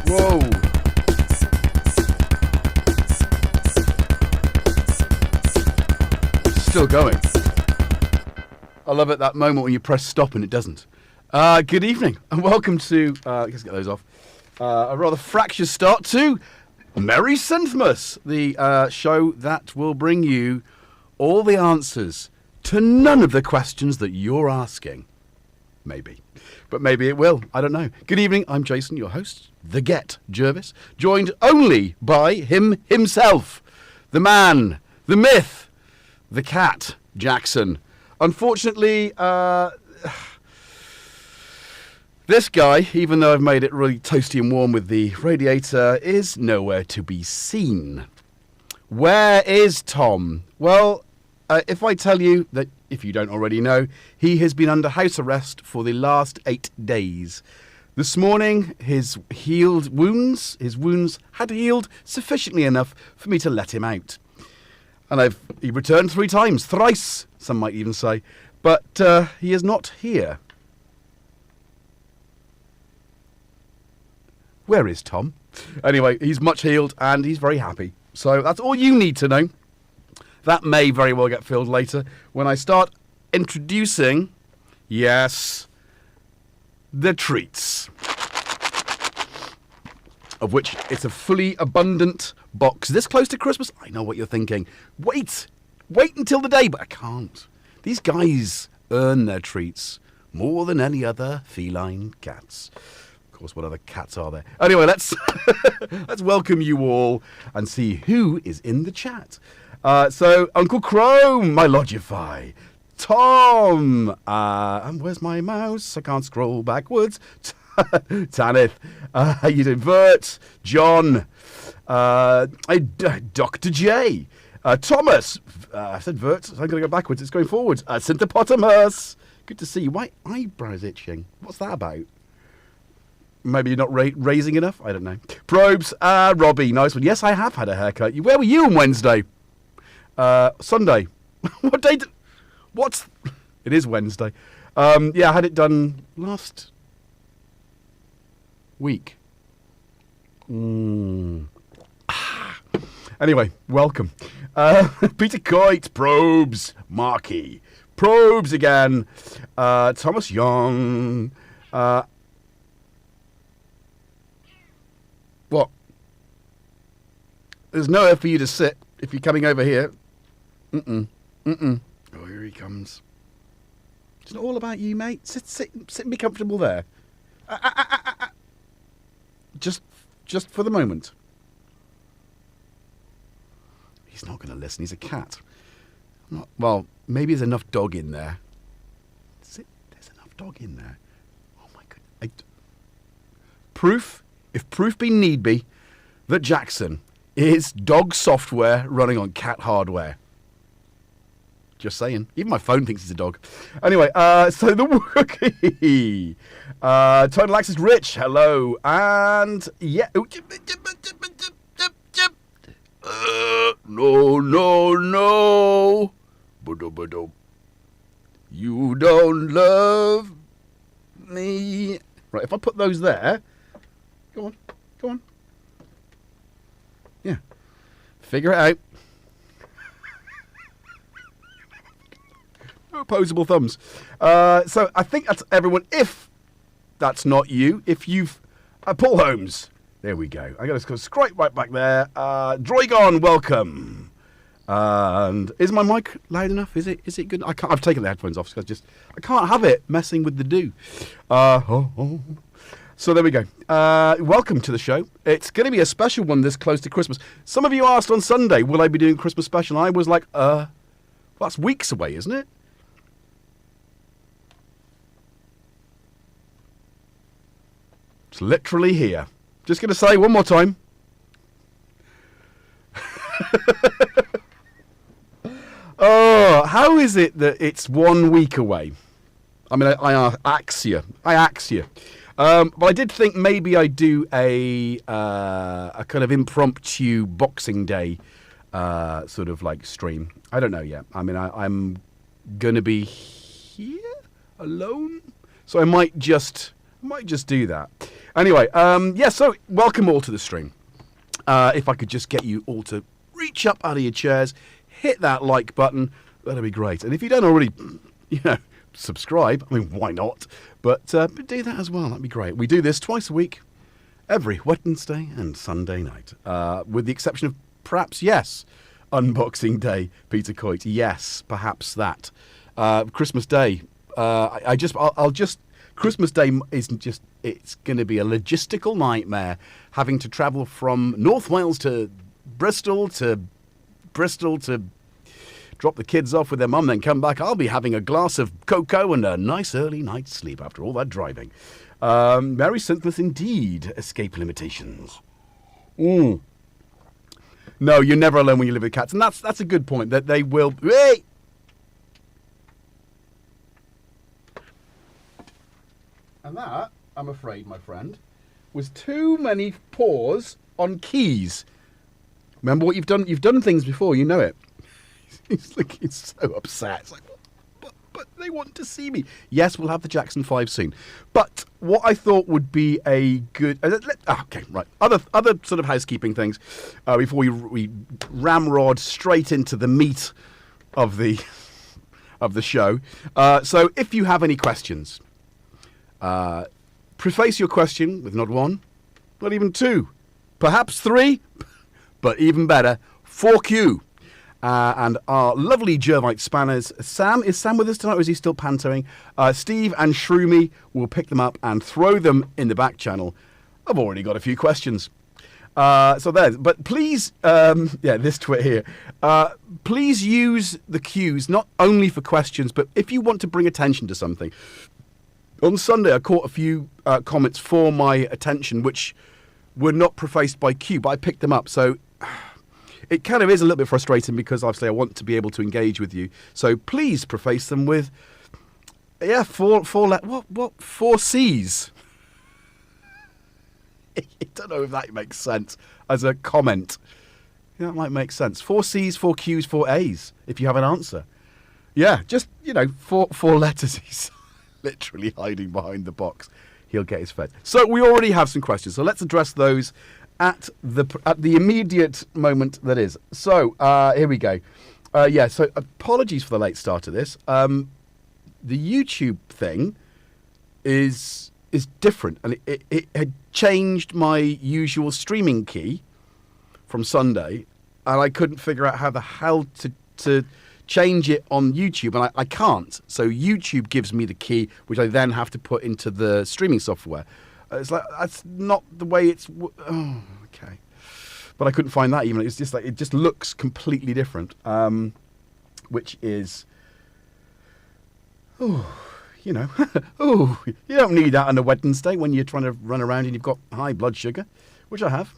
Whoa. Still going. I love it, that moment when you press stop and it doesn't. Good evening and welcome to, let's get those off, a rather fractious start to Merry Synthmas, the show that will bring you all the answers to none of the questions that you're asking. Maybe. But maybe it will. I don't know. Good evening. I'm Jason, your host, the GetJervis, joined only by himself, the man, the myth, the cat, Jackson. Unfortunately, this guy, even though I've made it really toasty and warm with the radiator, is nowhere to be seen. Where is Tom? Well, if I tell you that, if you don't already know, he has been under house arrest for the last 8 days. This morning, his wounds had healed sufficiently enough for me to let him out. And he returned 3 times, thrice, some might even say, but he is not here. Where is Tom? Anyway, he's much healed and he's very happy. So that's all you need to know. That may very well get filled later when I start introducing, yes, the treats. Of which it's a fully abundant box. This close to Christmas? I know what you're thinking. Wait until the day, but I can't. These guys earn their treats more than any other feline cats. Of course, what other cats are there? Anyway, let's welcome you all and see who is in the chat. So, Uncle Chrome, my Logify, Tom, and where's my mouse? I can't scroll backwards. Tanith, how you doing? Vert, John, Dr. J, Thomas, I said Vert, so I'm going to go backwards, it's going forwards. Synthepotamus, good to see you. My eyebrow's itching. What's that about? Maybe you're not raising enough? I don't know. Probes, Robbie, nice one. Yes, I have had a haircut. Where were you on Wednesday? Sunday. What day? It is Wednesday. Yeah, I had it done last week. Anyway, welcome. Peter Coit, Probes, Marky, Probes again. Thomas Young. What? There's nowhere for you to sit if you're coming over here. Oh, here he comes. It's not all about you, mate. Sit and be comfortable there. Just for the moment. He's not going to listen. He's a cat. Well, maybe there's enough dog in there. There's enough dog in there. Oh my goodness. If proof be need be, that Jackson is dog software running on cat hardware. Just saying. Even my phone thinks it's a dog. Anyway, so the Wookiee. Total Access Rich, hello. And, yeah. No. You don't love me. Right, if I put those there. Go on. Yeah. Figure it out. Opposable thumbs. So I think that's everyone. If that's not you, if you've... Paul Holmes. There we go. I got to scrape right back there. Droigon, welcome. And is my mic loud enough? Is it good? I've taken the headphones off because I can't have it messing with the do. So there we go. Welcome to the show. It's going to be a special one this close to Christmas. Some of you asked on Sunday, will I be doing a Christmas special? I was like, well, that's weeks away, isn't it? It's literally here. Just going to say one more time. Oh, how is it that it's 1 week away? I mean, I ax you. But I did think maybe I'd do a kind of impromptu Boxing Day sort of like stream. I don't know yet. I mean, I'm going to be here alone. So I might just Might just do that. Anyway, yeah, so welcome all to the stream. If I could just get you all to reach up out of your chairs, hit that like button, that'd be great. And if you don't already, subscribe, I mean, why not? But do that as well, that'd be great. We do this twice a week, every Wednesday and Sunday night, with the exception of perhaps, yes, Unboxing Day, Peter Coit, yes, perhaps that. Christmas Day, Christmas Day isn't just, it's going to be a logistical nightmare, having to travel from North Wales to Bristol to drop the kids off with their mum, then come back. I'll be having a glass of cocoa and a nice early night's sleep after all that driving. Merry Synth indeed, escape limitations. No, you're never alone when you live with cats, and that's a good point, that they will... Hey! And that, I'm afraid, my friend, was too many paws on keys. Remember what you've done? You've done things before, you know it. He's so upset. It's like, but they want to see me. Yes, we'll have the Jackson 5 soon. But what I thought would be a good... okay, right. Other sort of housekeeping things before we ramrod straight into the meat of the show. So if you have any questions... preface your question with not one, not even two, perhaps three, but even better, 4Q. And our lovely Jervite spanners. Sam, is Sam with us tonight, or is he still pantoing? Steve and Shroomy will pick them up and throw them in the back channel. I've already got a few questions. So there, but please, this twit here. Please use the cues not only for questions, but if you want to bring attention to something. On Sunday, I caught a few comments for my attention, which were not prefaced by Q, but I picked them up. So it kind of is a little bit frustrating because obviously I want to be able to engage with you. So please preface them with, four C's. I don't know if that makes sense as a comment. That might make sense. 4 C's, 4 Q's, 4 A's, if you have an answer. Yeah, just, four letters. He's literally hiding behind the box. He'll get his fed. So we already have some questions. So let's address those at the immediate moment that is. So here we go. So apologies for the late start of this. The YouTube thing is different, and it had changed my usual streaming key from Sunday, and I couldn't figure out how the hell to change it on YouTube, and I can't. So YouTube gives me the key, which I then have to put into the streaming software. It's like, that's not the way it's... Oh, okay. But I couldn't find that even. It's just like, it just looks completely different, which is... Oh, you don't need that on a Wednesday when you're trying to run around and you've got high blood sugar, which I have.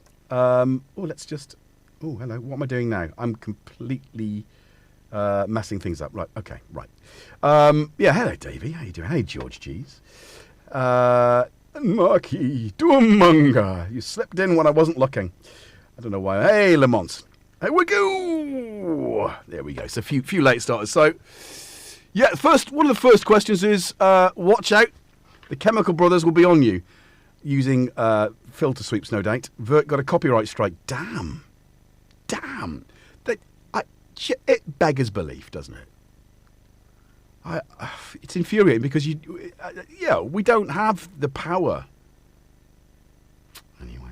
Let's just... Oh, hello. What am I doing now? I'm completely... messing things up. Right, okay, right. Hello, Davey. How you doing? Hey, George G's. Marquis, Dumunga. You slipped in when I wasn't looking. I don't know why. Hey, Lamont. Here we go. There we go. So a few late starters. So, yeah, one of the first questions is, watch out. The Chemical Brothers will be on you. Using filter sweeps, no doubt. Vert got a copyright strike. Damn. It beggars belief, doesn't it? It's infuriating because we don't have the power. Anyway,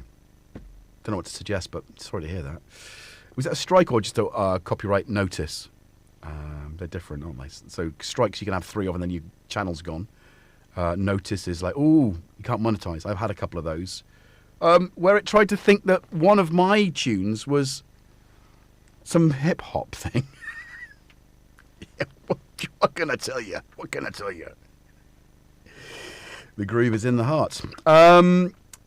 don't know what to suggest, but sorry to hear that. Was that a strike or just a copyright notice? They're different, aren't they? So strikes you can have 3 of, and then your channel's gone. Notice is like, you can't monetize. I've had a couple of those where it tried to think that one of my tunes was some hip hop thing. What can I tell you? The groove is in the heart.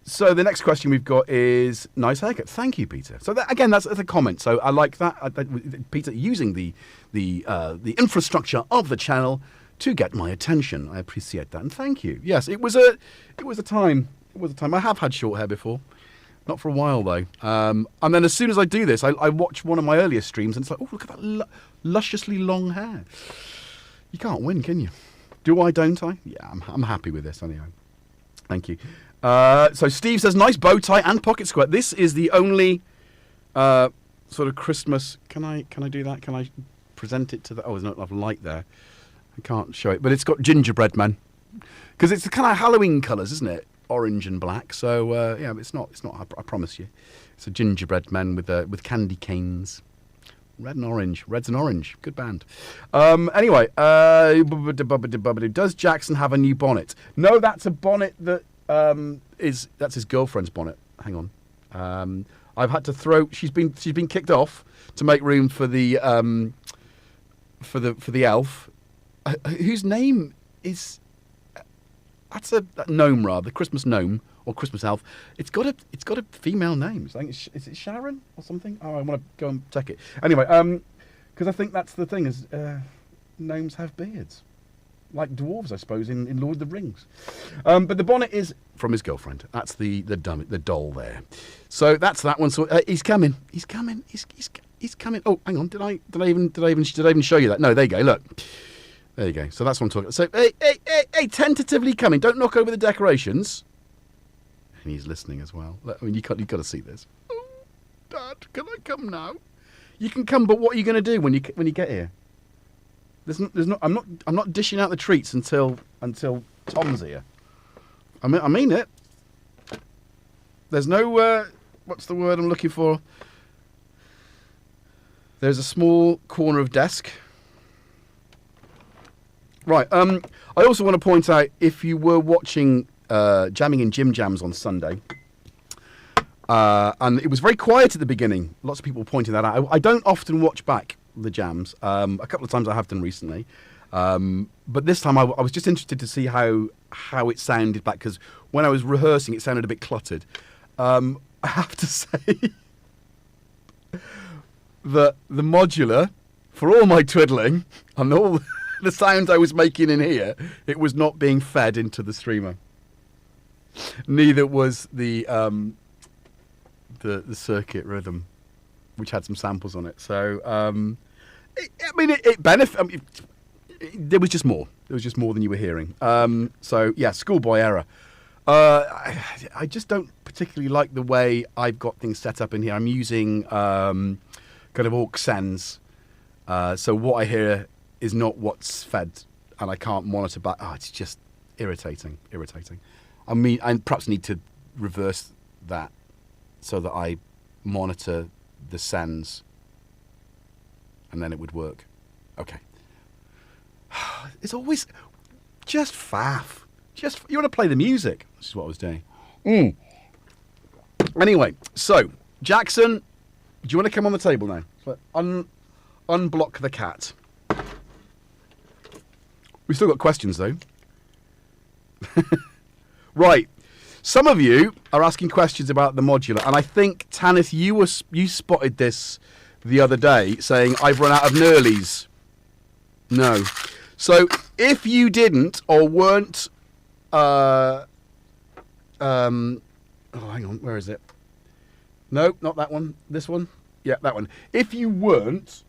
So the next question we've got is, nice haircut. Thank you, Peter. So that's a comment. So I like that. Peter using the infrastructure of the channel to get my attention. I appreciate that, and thank you. Yes, it was a time. I have had short hair before. Not for a while, though. And then as soon as I do this, I watch one of my earlier streams, and it's like, oh, look at that lusciously long hair. You can't win, can you? Do I, don't I? Yeah, I'm happy with this, anyway. Thank you. So Steve says, nice bow tie and pocket square. This is the only sort of Christmas. Can I do that? Can I present it to the? Oh, there's not enough light there. I can't show it, but it's got gingerbread man, because it's the kind of Halloween colours, isn't it? Orange and black. So yeah, it's not. I promise you, it's a gingerbread man with candy canes. Red and orange. Reds and orange. Good band. Anyway, does Jackson have a new bonnet? No, that's a bonnet that that's his girlfriend's bonnet. Hang on. I've had to throw. She's been kicked off to make room for the elf, whose name is that's a gnome, rather, Christmas gnome or Christmas elf. It's got a female name. I think is it Sharon or something? Oh, I want to go and check it. Anyway, because I think that's the thing is gnomes have beards, like dwarves, I suppose, in Lord of the Rings. But the bonnet is from his girlfriend. That's the doll there. So that's that one. So he's coming. He's coming. He's coming. Oh, hang on. Did I even show you that? No, there you go. Look. There you go. So that's what I'm talking about. So, hey, tentatively coming. Don't knock over the decorations. And he's listening as well. I mean, you've got to see this. Oh, Dad, can I come now? You can come, but what are you going to do when you get here? I'm not dishing out the treats until Tom's here. I mean it. There's no what's the word I'm looking for? There's a small corner of desk. Right. I also want to point out, if you were watching Jamming in Jim Jams on Sunday, and it was very quiet at the beginning. Lots of people pointing that out. I don't often watch back the jams. A couple of times I have done recently. But this time I was just interested to see how it sounded back, because when I was rehearsing it sounded a bit cluttered. I have to say that the modular, for all my twiddling and all the sounds I was making in here, it was not being fed into the streamer. Neither was the circuit rhythm, which had some samples on it. So it benefited. There was just more. There was just more than you were hearing. So yeah, schoolboy error. I just don't particularly like the way I've got things set up in here. I'm using kind of aux sends. So what I hear is not what's fed, and I can't monitor back. Oh, it's just irritating. I mean, I perhaps need to reverse that so that I monitor the sends, and then it would work. Okay. It's always just faff. Just you want to play the music. This is what I was doing. Anyway, so Jackson, do you want to come on the table now? So unblock the cat. We've still got questions though. Right. Some of you are asking questions about the modular, and I think, Tanith, you spotted this the other day, saying I've run out of Nurleys. No. So if you didn't or weren't, oh, hang on, where is it? No, not that one. This one? Yeah, that one. If you weren't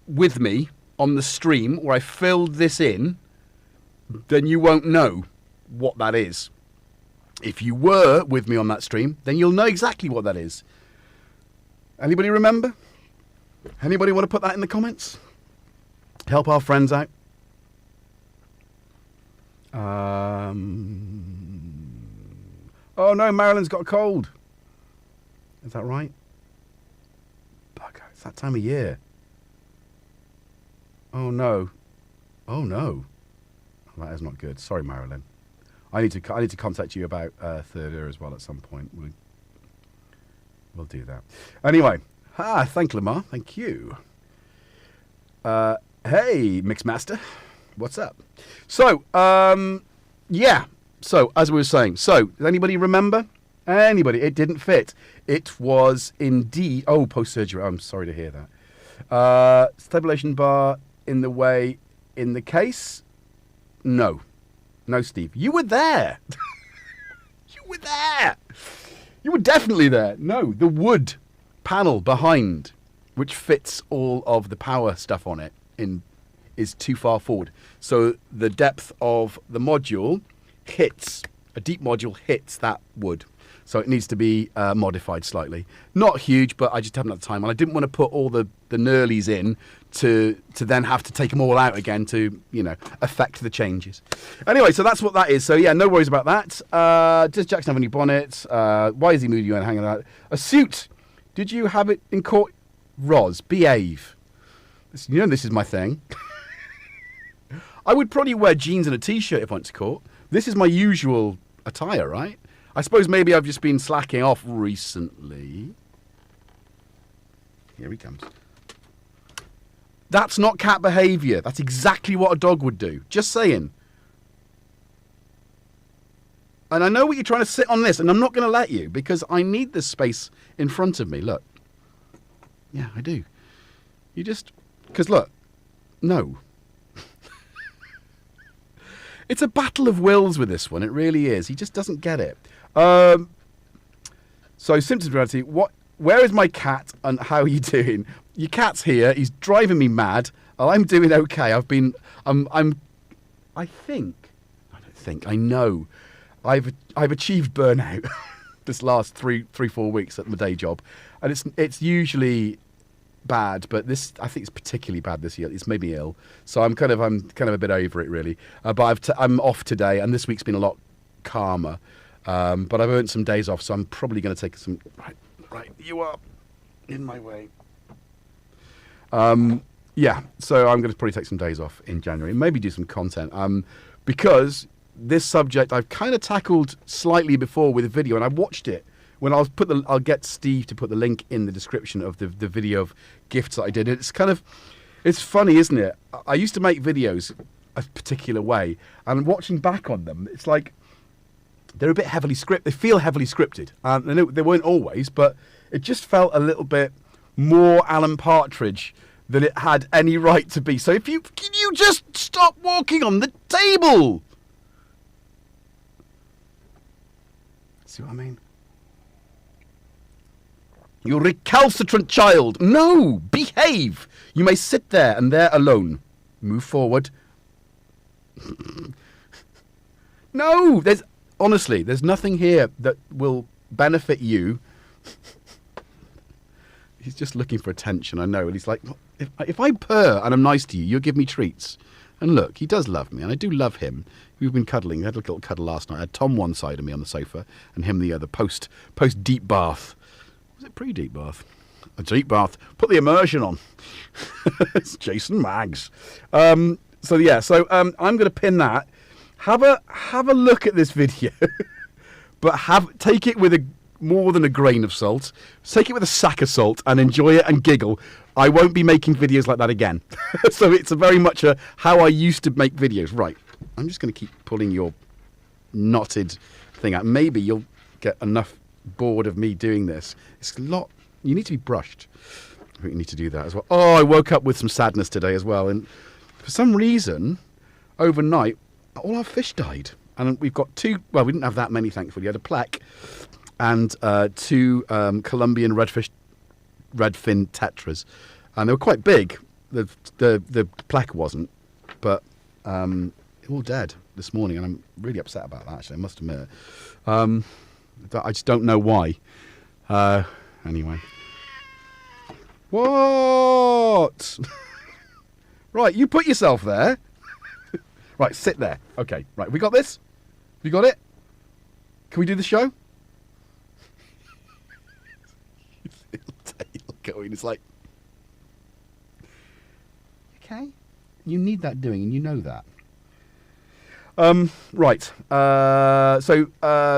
with me on the stream where I filled this in, then you won't know what that is. If you were with me on that stream, then you'll know exactly what that is. Anybody remember? Anybody want to put that in the comments? Help our friends out. Oh no, Marilyn's got a cold. Is that right? Bugger, it's that time of year. Oh no. Oh no. That is not good. Sorry, Marilyn. I need to contact you about third ear as well at some point. We'll do that. Anyway, thank Lamar. Thank you. Hey, Mixmaster. What's up? So, yeah. So, as we were saying, does anybody remember? Anybody? It didn't fit. It was indeed... Oh, post-surgery. I'm sorry to hear that. Stabilization bar in the way in the case? No. No, Steve. You were there. You were there. You were definitely there. No, the wood panel behind, which fits all of the power stuff on it, is too far forward. So the depth of the module hits, a deep module hits that wood. So it needs to be modified slightly. Not huge, but I just haven't had the time. And I didn't want to put all the knurlies in to then have to take them all out again to, affect the changes. Anyway, so that's what that is. So, yeah, no worries about that. Does Jackson have any bonnets? Why is he moving you and hanging out? A suit. Did you have it in court? Roz, behave. This is my thing. I would probably wear jeans and a T-shirt if I went to court. This is my usual attire, right? I suppose maybe I've just been slacking off recently. Here he comes. That's not cat behaviour. That's exactly what a dog would do. Just saying. And I know what you're trying to sit on this, and I'm not going to let you because I need this space in front of me. Look. Yeah, I do. You just... Because look. No. It's a battle of wills with this one. It really is. He just doesn't get it. So, symptoms of reality. Where is my cat and how are you doing? Your cat's here. He's driving me mad. I'm doing okay. I know. I've achieved burnout this last three, 4 weeks at my day job. And it's usually bad, but this, I think it's particularly bad this year. It's made me ill. So I'm kind of a bit over it really. But I'm off today and this week's been a lot calmer. But I've earned some days off, so I'm probably going to take some... Right, you are in my way. Yeah, so I'm going to probably take some days off in January, maybe do some content. Because this subject I've kind of tackled slightly before with a video, and I watched it when I'll get Steve to put the link in the description of the video of gifts that I did. It's funny, isn't it? I used to make videos a particular way, and watching back on them, it's like... They're a bit heavily scripted. They feel heavily scripted. They weren't always, but it just felt a little bit more Alan Partridge than it had any right to be. So can you just stop walking on the table? See what I mean? You recalcitrant child. No, behave. You may sit there and there alone. Move forward. No, honestly, there's nothing here that will benefit you. He's just looking for attention, I know. And he's like, if I purr and I'm nice to you, you'll give me treats. And look, he does love me, and I do love him. We've been cuddling. We had a little cuddle last night. I had Tom one side of me on the sofa, and him the other, post deep bath. Was it pre-deep bath? A deep bath. Put the immersion on. It's Jason Maggs. I'm going to pin that. Have a look at this video, but take it with more than a grain of salt. Take it with a sack of salt and enjoy it and giggle. I won't be making videos like that again. So it's very much how I used to make videos. Right, I'm just going to keep pulling your knotted thing out. Maybe you'll get enough bored of me doing this. It's a lot. You need to be brushed. I think you need to do that as well. Oh, I woke up with some sadness today as well, and for some reason, overnight, all our fish died, and we've got two. Well, we didn't have that many, thankfully. We had a plaque and two Colombian redfin tetras, and they were quite big. The plaque wasn't, but they're all dead this morning, and I'm really upset about that. Actually, I must admit, I just don't know why. Anyway, what? Right, you put yourself there. Right, sit there. Okay, right, we got this? We got it? Can we do the show? His little tail going, it's like... Okay? You need that doing, and you know that. Right.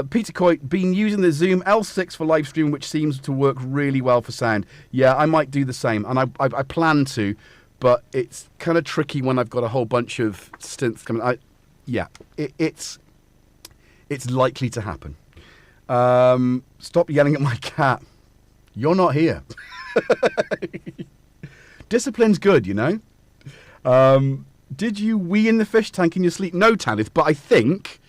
Peter Coit, been using the Zoom L6 for live stream, which seems to work really well for sound. Yeah, I might do the same, and I plan to, but it's kind of tricky when I've got a whole bunch of synths coming. It's likely to happen. Stop yelling at my cat. You're not here. Discipline's good, you know. Did you wee in the fish tank in your sleep? No, Tanith, but I think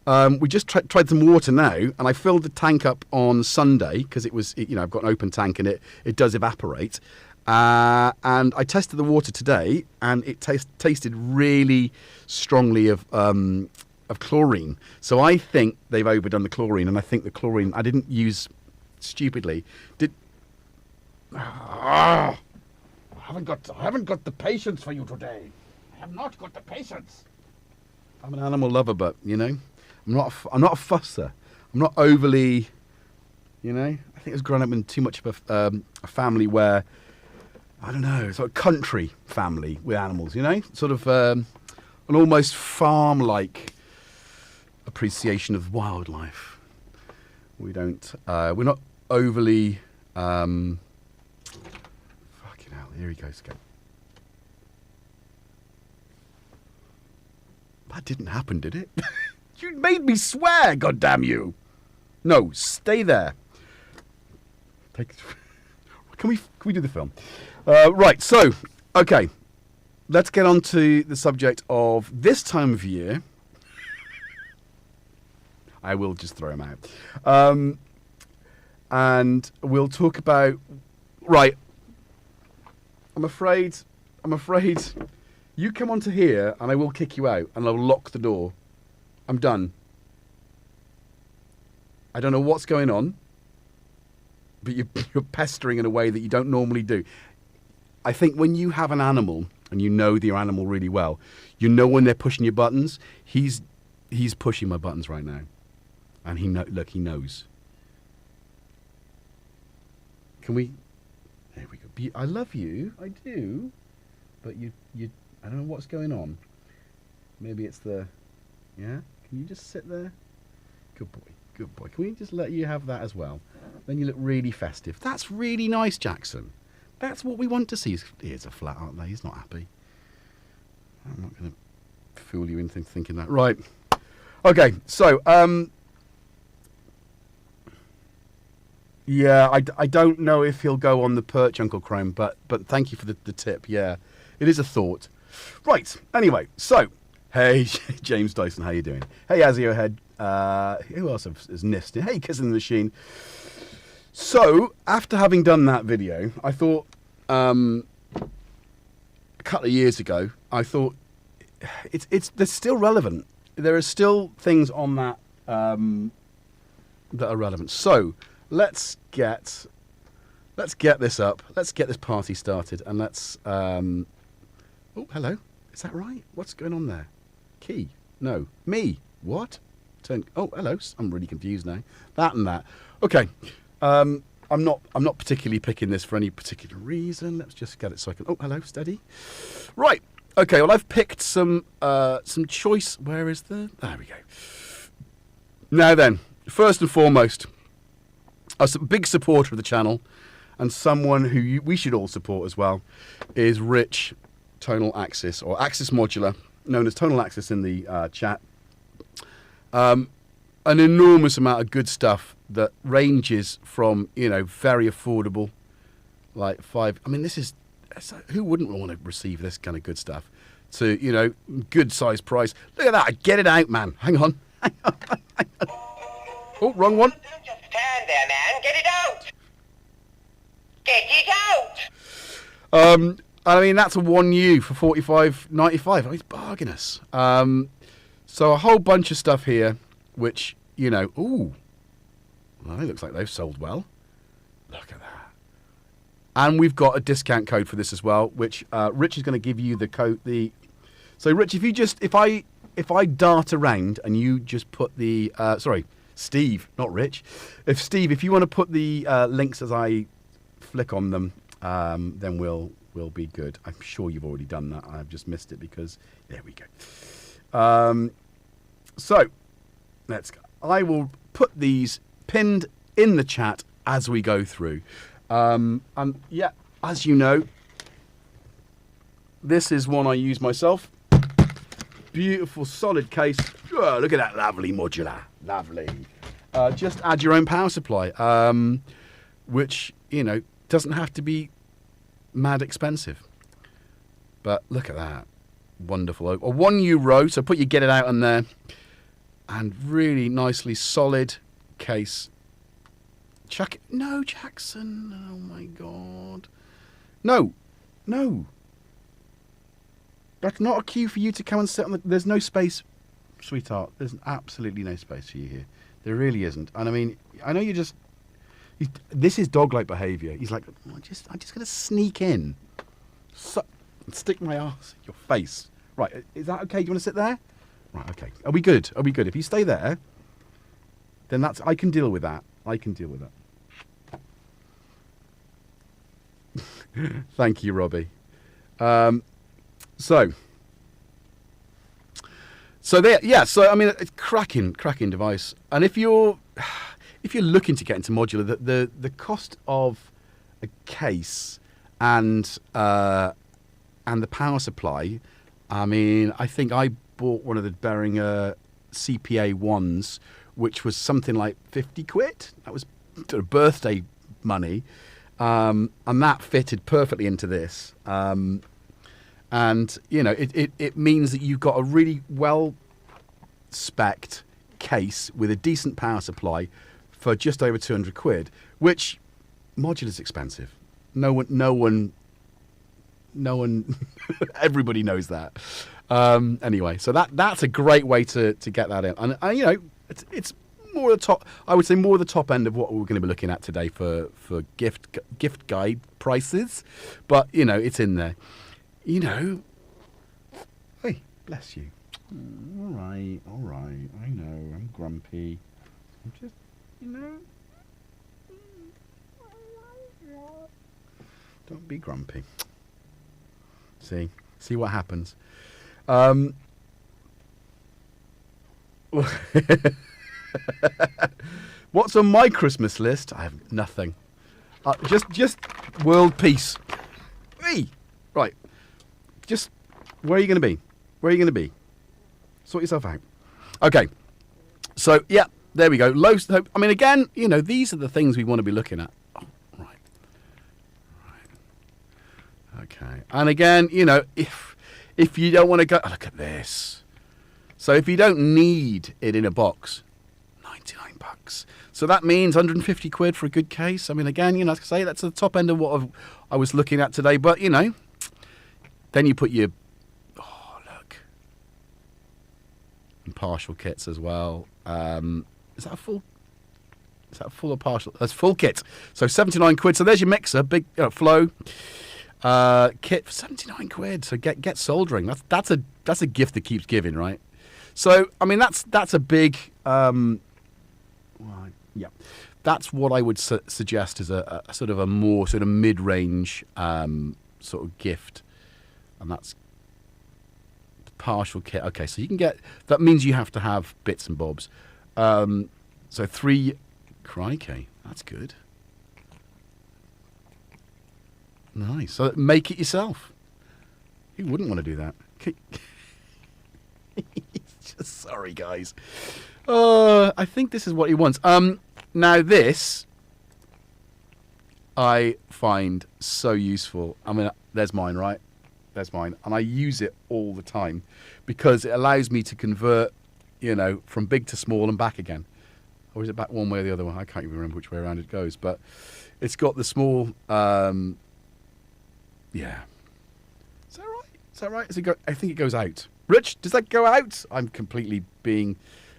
we just tried some water now, and I filled the tank up on Sunday because I've got an open tank and it does evaporate. And I tested the water today, and it tasted really strongly of of chlorine. So I think they've overdone the chlorine, and I think the chlorine I didn't use stupidly. I haven't got the patience for you today. I have not got the patience. I'm an animal lover, but I'm not a fusser. I'm not overly, I think I was growing up in too much of a family where, I don't know, it's like a country family with animals, sort of an almost farm-like appreciation of wildlife. We're not overly, fucking hell, here he goes again. That didn't happen, did it? You made me swear, goddamn you! No, stay there. Can we do the film? Right, so, okay. Let's get on to the subject of this time of year. I will just throw him out. And we'll talk about... Right. I'm afraid you come onto here and I will kick you out and I'll lock the door. I'm done. I don't know what's going on, but you're pestering in a way that you don't normally do. I think when you have an animal and you know your animal really well, you know when they're pushing your buttons. He's pushing my buttons right now, and he knows. Can we? There we go. I love you, I do, but you. I don't know what's going on. Maybe it's the. Yeah. Can you just sit there? Good boy. Good boy. Can we just let you have that as well? Then you look really festive. That's really nice, Jackson. That's what we want to see. Here's a flat, aren't they? He's not happy. I'm not going to fool you into thinking that. Right. Okay, so, yeah, I don't know if he'll go on the perch, Uncle Chrome, but thank you for the tip. Yeah, it is a thought. Right, anyway, so, hey, James Dyson, how you doing? Hey, Azio Head. Who else has nissed it? Hey, Kiss in the Machine. So, after having done that video, I thought, a couple of years ago, I thought, they're still relevant. There are still things on that, that are relevant. So, let's get this up. Let's get this party started, and let's, oh, hello. Is that right? What's going on there? Key? No. Me? What? Oh, hello. I'm really confused now. That and that. Okay. I'm not particularly picking this for any particular reason. Let's just get it so I can. Oh, hello. Steady. Right. Okay. Well, I've picked some choice. Where is the? There we go. Now then, first and foremost, a big supporter of the channel, and someone who we should all support as well, is Rich Tonal Axis, or Axis Modular, known as Tonal Axis in the chat. An enormous amount of good stuff that ranges from, very affordable, like $5. I mean, this is, who wouldn't want to receive this kind of good stuff? To, good size price. Look at that. I get it out, man. Hang on. Oh, wrong one. Don't just stand there, man. Get it out. Get it out. I mean, that's a 1U for $45.95. I mean, it's bargainous. So a whole bunch of stuff here, which, ooh, well, it looks like they've sold well. Look at that. And we've got a discount code for this as well, which Rich is going to give you the code. So, Rich, if I dart around and you just put the, sorry, Steve, not Rich. If you want to put the links as I flick on them, then we'll be good. I'm sure you've already done that. I've just missed it because, there we go. So, let's go. I will put these pinned in the chat as we go through. And yeah, as you know, this is one I use myself. Beautiful, solid case. Oh, look at that lovely modular. Lovely. Just add your own power supply, which, doesn't have to be mad expensive. But look at that. Wonderful. A €1, so put your Get It Out on there. And really nicely solid case. Chuck it. No, Jackson. Oh, my God. No. That's not a cue for you to come and sit on the... There's no space. sweetheart, there's absolutely no space for you here. There really isn't. And I mean, I know this is dog-like behaviour. He's like, I'm just going to sneak in, and stick my ass in your face. Right, is that okay? Do you want to sit there? Right, okay. Are we good? Are we good? If you stay there, then I can deal with that. I can deal with that. Thank you, Robbie. So there, yeah. So I mean, it's cracking device. And if you're looking to get into modular, the cost of a case and the power supply. I mean, I think I bought one of the Behringer CPA ones, which was something like 50 quid. That was sort of birthday money, and that fitted perfectly into this. And you know, it means that you've got a really well spec'd case with a decent power supply for just over 200 quid, which modular's expensive. No one everybody knows that. Anyway, so that's a great way to get that in. And you know, it's more the top, I would say more the top end of what we're going to be looking at today for gift guide prices, but you know, it's in there. You know, hey, bless you. All right, I know, I'm grumpy. I'm just, you know, don't be grumpy. See what happens. What's on my Christmas list? I have nothing. Just world peace. Hey, right. Just where are you going to be? Where are you going to be? Sort yourself out. Okay. So yeah, there we go. Low. I mean, again, you know, these are the things we want to be looking at. Oh, right. Okay. And again, you know, if you don't want to go, look at this. So if you don't need it in a box, 99 bucks. So that means 150 quid for a good case. I mean, again, you know, like I say, that's the top end of what I was looking at today. But, you know, then you put your, oh, look, partial kits as well. Is that a full? Is that full or partial? That's full kit. So 79 quid. So there's your mixer, big flow. Kit for 79 quid. So get soldering. That's a gift that keeps giving, right? So I mean that's a big yeah. That's what I would suggest as a sort of a more sort of mid-range sort of gift, and that's the partial kit. Okay, so you can get, that means you have to have bits and bobs. So 3, crikey, that's good. Nice. So make it yourself. Who wouldn't want to do that? Just sorry, guys. I think this is what he wants. Now this I find so useful. I mean, there's mine, right? There's mine, and I use it all the time because it allows me to convert, you know, from big to small and back again. Or is it back one way or the other one? I can't even remember which way around it goes, but it's got the small. Yeah. Is that right? Is that right? Does it go? I think it goes out. Rich, does that go out? I'm completely being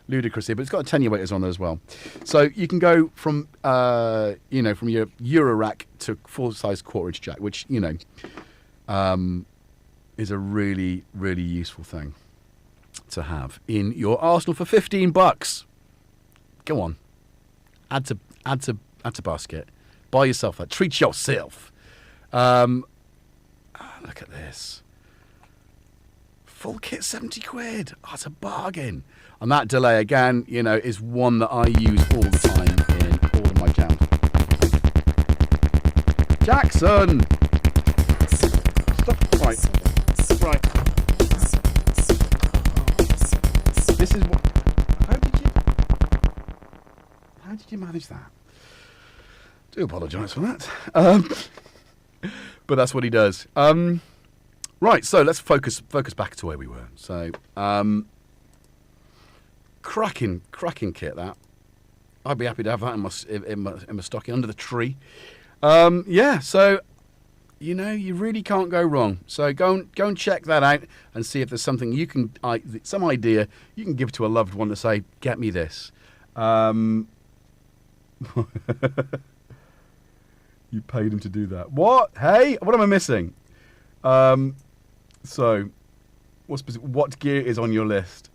ludicrous here, but it's got attenuators on there as well. So you can go from, you know, from your Euro rack to full-size quarter-inch jack, which, you know, is a really, really useful thing to have in your arsenal for 15 bucks. Go on. Add to basket. Buy yourself that. Treat yourself. Look at this. Full kit, 70 quid. Oh, it's a bargain. And that delay, again, you know, is one that I use all the time in all of my jams. Jackson! Stop. Right. This is what... How did you manage that? I do apologise for that. But that's what he does. Right, so let's focus back to where we were. So, cracking kit, that. I'd be happy to have that in my stocking under the tree. Yeah, so you know, you really can't go wrong. So go and check that out and see if there's something you can, some idea you can give to a loved one to say, get me this. You paid him to do that. What? Hey, what am I missing? So, what gear is on your list?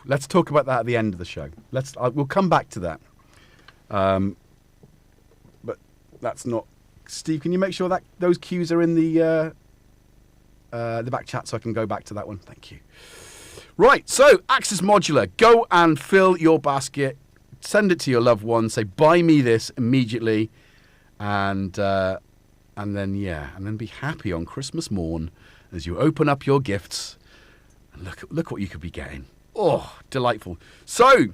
Let's talk about that at the end of the show. We'll come back to that. But that's not. Steve, can you make sure that those cues are in the back chat so I can go back to that one? Thank you. Right, so Axis Modular, go and fill your basket. Send it to your loved one. Say, buy me this immediately, and then be happy on Christmas morn as you open up your gifts and look what you could be getting. Oh, delightful. So,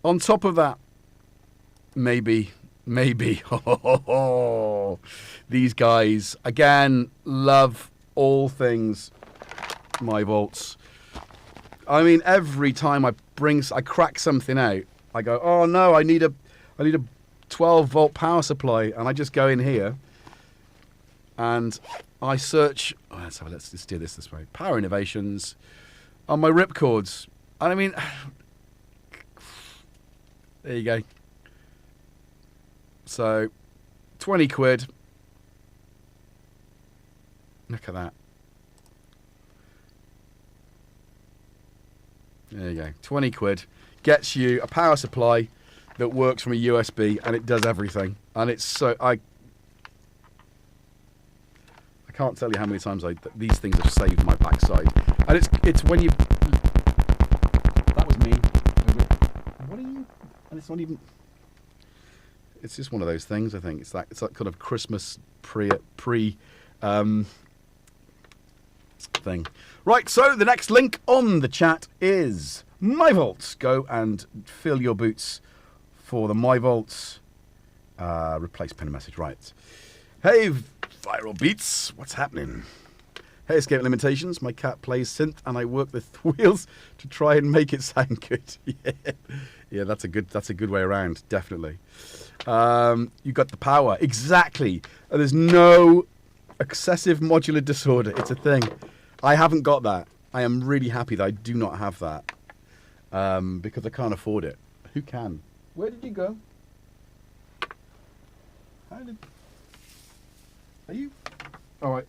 on top of that, maybe, these guys, again, love all things my volts. I mean, every time I crack something out, I go, oh no, I need a 12 volt power supply, and I just go in here and I search. Oh, let's just do this way. Power Innovations on my ripcords, and I mean, there you go. So, 20 quid. Look at that. There you go. 20 quid gets you a power supply that works from a USB, and it does everything. And it's so I can't tell you how many times these things have saved my backside. And it's when you. That was me. What are you? And it's not even. It's just one of those things. I think it's that kind of Christmas pre thing. Right. So the next link on the chat is My Volts. Go and fill your boots for the My Volts. Replace pin and message. Right. Hey, Viral Beats. What's happening? Hey, Escape Limitations. My cat plays synth, and I work the wheels to try and make it sound good. Yeah, that's a good way around. Definitely. You got the power. Exactly. There's no excessive modular disorder. It's a thing. I haven't got that. I am really happy that I do not have that. Because I can't afford it. Who can? Where did you go? Are you? All right.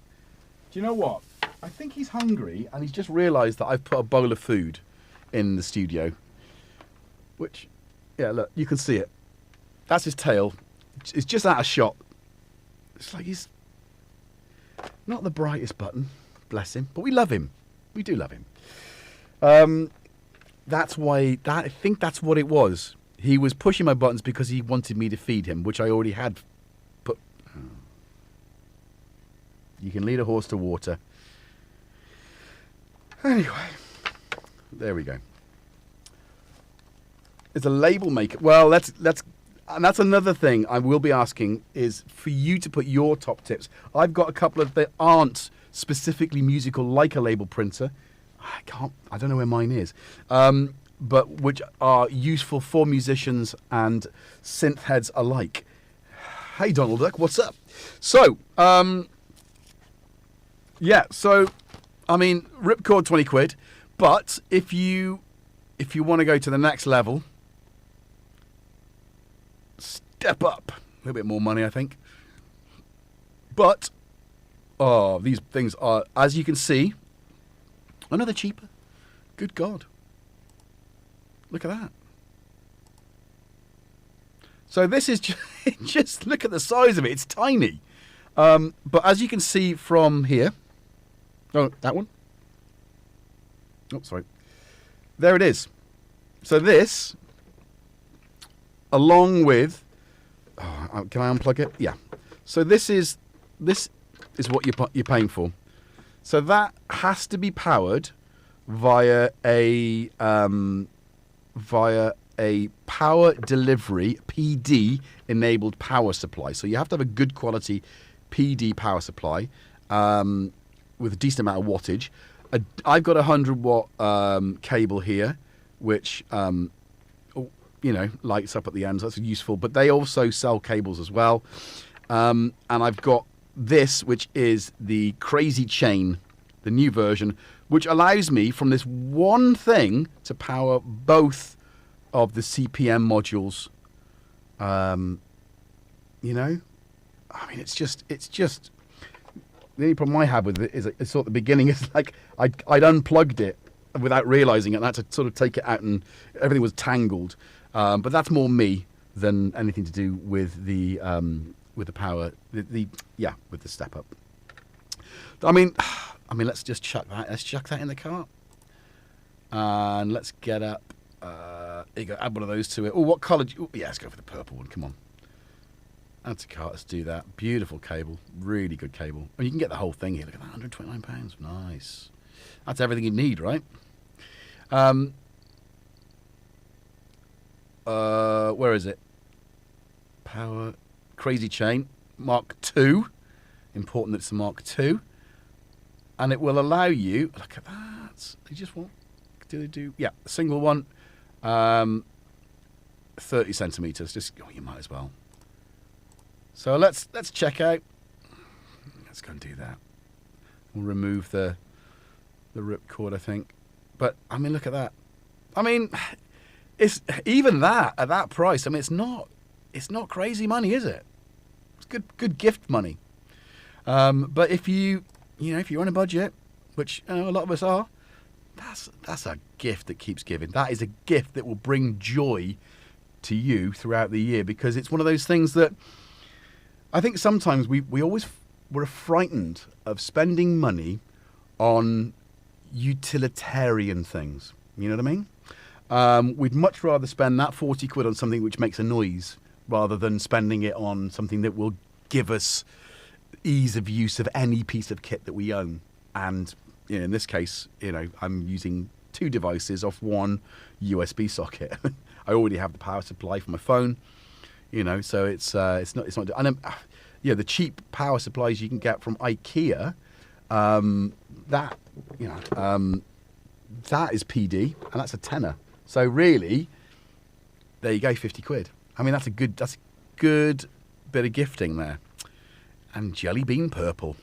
Do you know what? I think he's hungry, and he's just realised that I've put a bowl of food in the studio. Which, yeah, look, you can see it. That's his tail. It's just out of shot. It's like he's not the brightest button, bless him, but we love him. We do love him. That's why. I think that's what it was. He was pushing my buttons because he wanted me to feed him, which I already had put. You can lead a horse to water. Anyway, there we go. It's a label maker. Well, and that's another thing I will be asking is for you to put your top tips. I've got a couple of that aren't specifically musical, like a label printer. I don't know where mine is. But which are useful for musicians and synth heads alike. Hey, Donald Duck, what's up? So, yeah, so, I mean, ripcord 20 quid, but if you want to go to the next level, step up. A little bit more money, I think. But, these things are, as you can see, another cheaper. Good God. Look at that. So this is just look at the size of it. It's tiny. But as you can see from here. Oh, that one. Oh, sorry. There it is. So this, along with... can I unplug it? Yeah. So this is what you're paying for. So that has to be powered via a power delivery PD enabled power supply. So you have to have a good quality PD power supply with a decent amount of wattage. I've got a 100 watt cable here, which lights up at the end. So that's useful. But they also sell cables as well. And I've got this, which is the Crazy Chain, the new version, which allows me from this one thing to power both of the CPM modules. You know, I mean, it's just the only problem I had with it is it's sort of the beginning is like I'd unplugged it without realizing it, and I had to sort of take it out, and everything was tangled. But that's more me than anything to do with the power, with the step up. I mean, let's just chuck that. Let's chuck that in the cart, and let's get up. There you go. Add one of those to it. Oh, what colour? Yeah, let's go for the purple one. Come on. Add to cart. Let's do that. Beautiful cable. Really good cable. And you can get the whole thing here. Look at that. £129. Nice. That's everything you need, right? Where is it? Power. Crazy Chain. Mark II. Important that it's a Mark II. And it will allow you... Look at that. They just want... Do they do... Yeah, a single one. 30 centimetres. Just... Oh, you might as well. So let's check out. Let's go and do that. We'll remove the ripcord, I think. But I mean, look at that. I mean, it's even that at that price. I mean, it's not crazy money, is it? It's good gift money. But if you're on a budget, which a lot of us are, that's a gift that keeps giving. That is a gift that will bring joy to you throughout the year, because it's one of those things that I think sometimes we're frightened of spending money on utilitarian things. You know what I mean? We'd much rather spend that 40 quid on something which makes a noise rather than spending it on something that will give us ease of use of any piece of kit that we own. And in this case, I'm using 2 devices off one USB socket. I already have the power supply for my phone. So it's not. And the cheap power supplies you can get from IKEA, that is PD, and that's a tenner. So really, there you go, 50 quid. I mean, that's a good bit of gifting there. And jelly bean purple,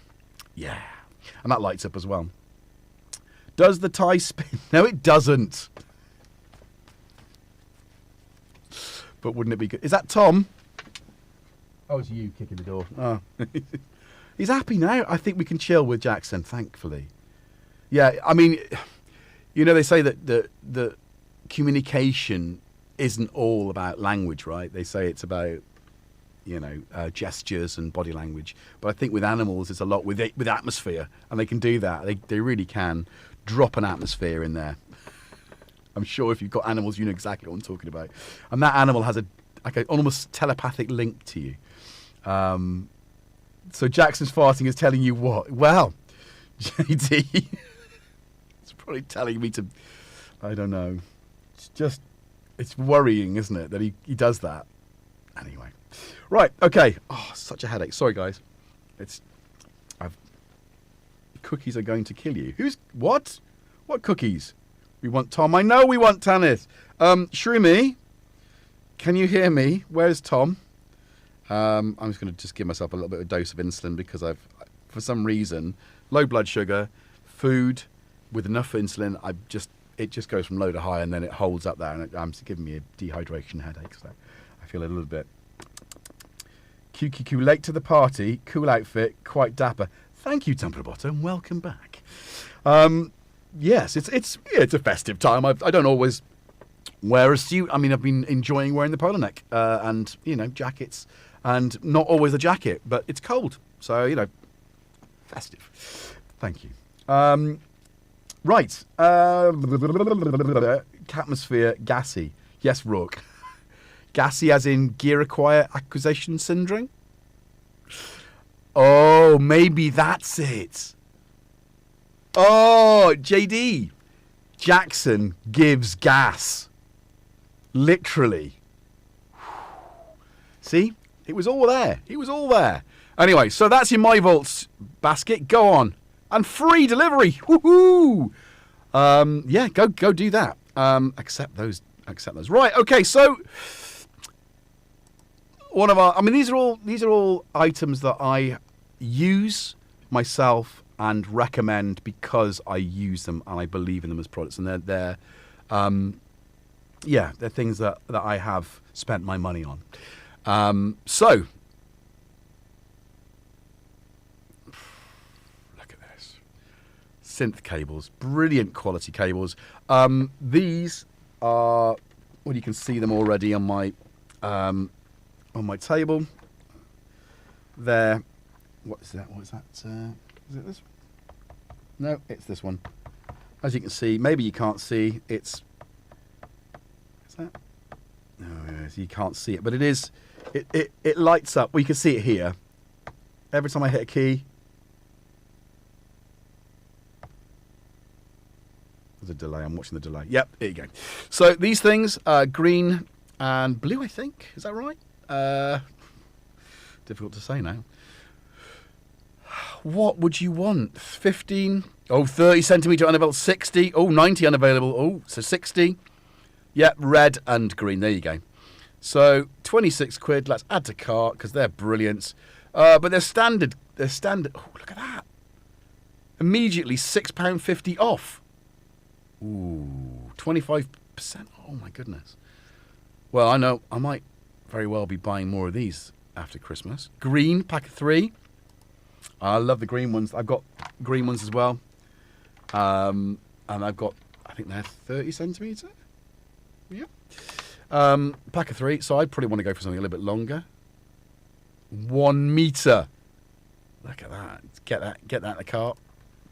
yeah, and that lights up as well. Does the tie spin? No, it doesn't. But wouldn't it be good? Is that Tom? Oh, it's you kicking the door. Oh. He's happy now. I think we can chill with Jackson, thankfully. Yeah, I mean, they say that the communication isn't all about language, right? They say it's about, gestures and body language. But I think with animals, it's a lot with atmosphere, and they can do that. They really can drop an atmosphere in there. I'm sure if you've got animals, you know exactly what I'm talking about. And that animal has an almost telepathic link to you. So Jackson's farting is telling you what? Well, JD, it's probably telling me to, I don't know. It's worrying, isn't it, that he does that. Anyway. Right, okay. Oh, such a headache. Sorry, guys. Cookies are going to kill you. What? What cookies? We want Tom. I know we want Tanith. Shroomy, can you hear me? Where's Tom? I'm just going to give myself a little bit of a dose of insulin because for some reason, low blood sugar, food with enough insulin, it just goes from low to high, and then it holds up there, and it's giving me a dehydration headache. So I feel a little bit. QQQ, late to the party, cool outfit, quite dapper. Thank you, Tumblr welcome back. Yes, it's a festive time. I don't always wear a suit. I mean, I've been enjoying wearing the polo neck and jackets, and not always a jacket, but it's cold, so festive. Thank you. Right, atmosphere gassy. Yes, Rook. Gassy as in gear acquire acquisition syndrome. Oh, maybe that's it. Oh, JD. Jackson gives gas. Literally. See? It was all there. It was all there. Anyway, so that's in my vaults basket. Go on. And free delivery. Woohoo! Yeah, go do that. Accept those. Right, okay, so one of our. I mean, these are all items that I use myself and recommend because I use them and I believe in them as products, and they're things that I have spent my money on. So look at this. Synth cables, brilliant quality cables. These are, well, you can see them already on my table. There. What is that? Is it this one? No, it's this one. As you can see, maybe you can't see. Is that? No, yes, you can't see it, but it is. It lights up. Well, you can see it here. Every time I hit a key. There's a delay. I'm watching the delay. Yep, here you go. So these things are green and blue, I think. Is that right? Difficult to say now. What would you want? 15? Oh, 30 centimetre unavailable. 60. Oh, 90 unavailable. Oh, so 60. Yep, red and green. There you go. So 26 quid. Let's add to cart because they're brilliant. But they're standard. They're standard. Oh, look at that. Immediately £6.50 off. Ooh, 25%. Oh, my goodness. Well, I know I might very well be buying more of these after Christmas. Green, pack of 3. I love the green ones. I've got green ones as well. And I've got, I think they're 30 centimetre. Yeah. Pack of 3. So I'd probably want to go for something a little bit longer. 1 metre. Look at that. Get that in the cart.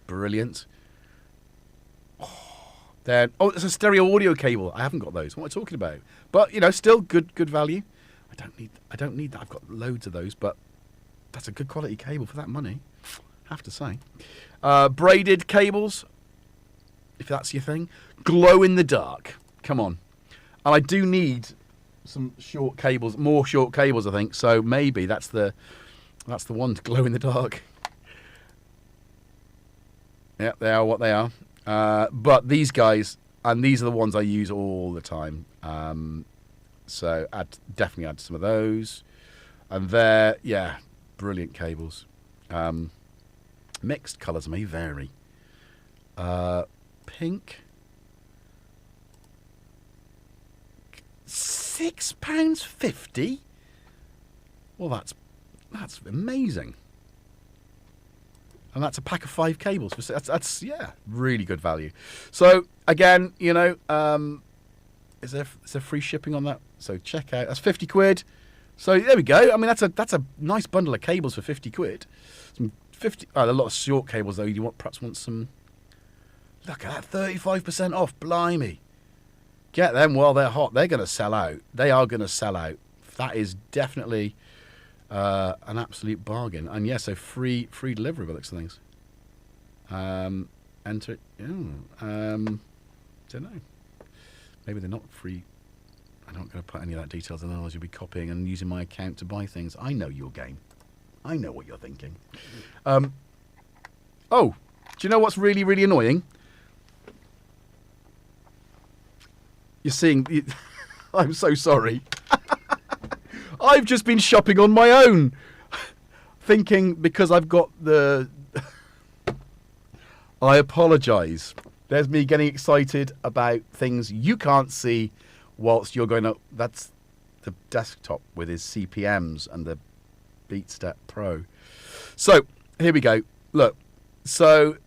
Brilliant. Then, it's a stereo audio cable. I haven't got those. What am I talking about? But, still good value. I don't need that. I've got loads of those, but that's a good quality cable for that money, I have to say. Braided cables, if that's your thing. Glow in the dark. Come on. And I do need some short cables, more short cables, I think. So maybe that's the one to glow in the dark. Yeah, they are what they are. But these guys, and these are the ones I use all the time. So definitely add some of those. And they're, brilliant cables. Mixed colours may vary. Pink. £6.50? Well, that's amazing. And that's a pack of 5 cables. That's really good value. So again, is there free shipping on that? So check out. That's 50 quid. So there we go. I mean, that's a nice bundle of cables for 50 quid. A lot of short cables though. You perhaps want some. Look at that, 35% off. Blimey, get them while they're hot. They're going to sell out. They are going to sell out. That is definitely an absolute bargain. And so free delivery by the looks of things. Enter it. Don't know. Maybe they're not free. I'm not going to put any of that details in, otherwise you'll be copying and using my account to buy things. I know your game. I know what you're thinking. Do you know what's really, really annoying? You're seeing... I'm so sorry. I've just been shopping on my own. Thinking because I've got the... I apologise. There's me getting excited about things you can't see whilst you're going up. That's the desktop with his CPMs and the BeatStep Pro. So here we go. Look, so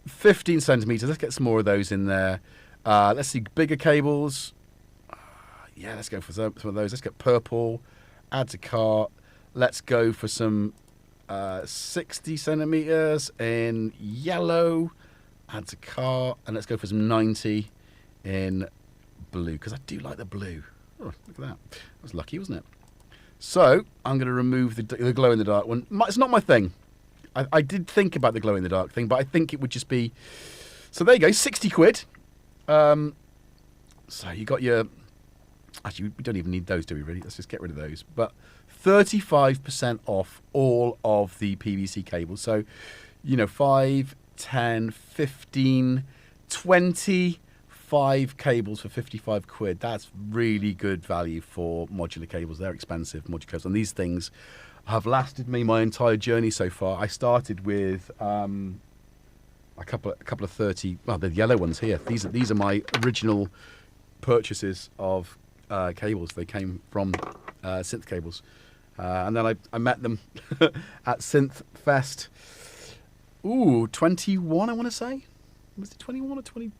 15 centimetres. Let's get some more of those in there. Let's see, bigger cables. Let's go for some of those. Let's get purple. Add to cart. Let's go for some 60 centimetres in yellow. Add to cart. And let's go for some 90 in blue, because I do like the blue. Oh, look at that. That was lucky, wasn't it? So I'm going to remove the glow in the dark one. It's not my thing. I did think about the glow in the dark thing, but I think it would just be... So there you go, 60 quid. So you got your... Actually, we don't even need those, do we, really? Let's just get rid of those. But 35% off all of the PVC cables. So, 5, 10, 15, 20, 5 cables for 55 quid. That's really good value for modular cables. They're expensive, modular cables. And these things have lasted me my entire journey so far. I started with a couple of 30, well, the yellow ones here. These are my original purchases of cables. They came from Synth cables. And then I met them at Synth Fest. Ooh, 21, I want to say. Was it 21 or 20?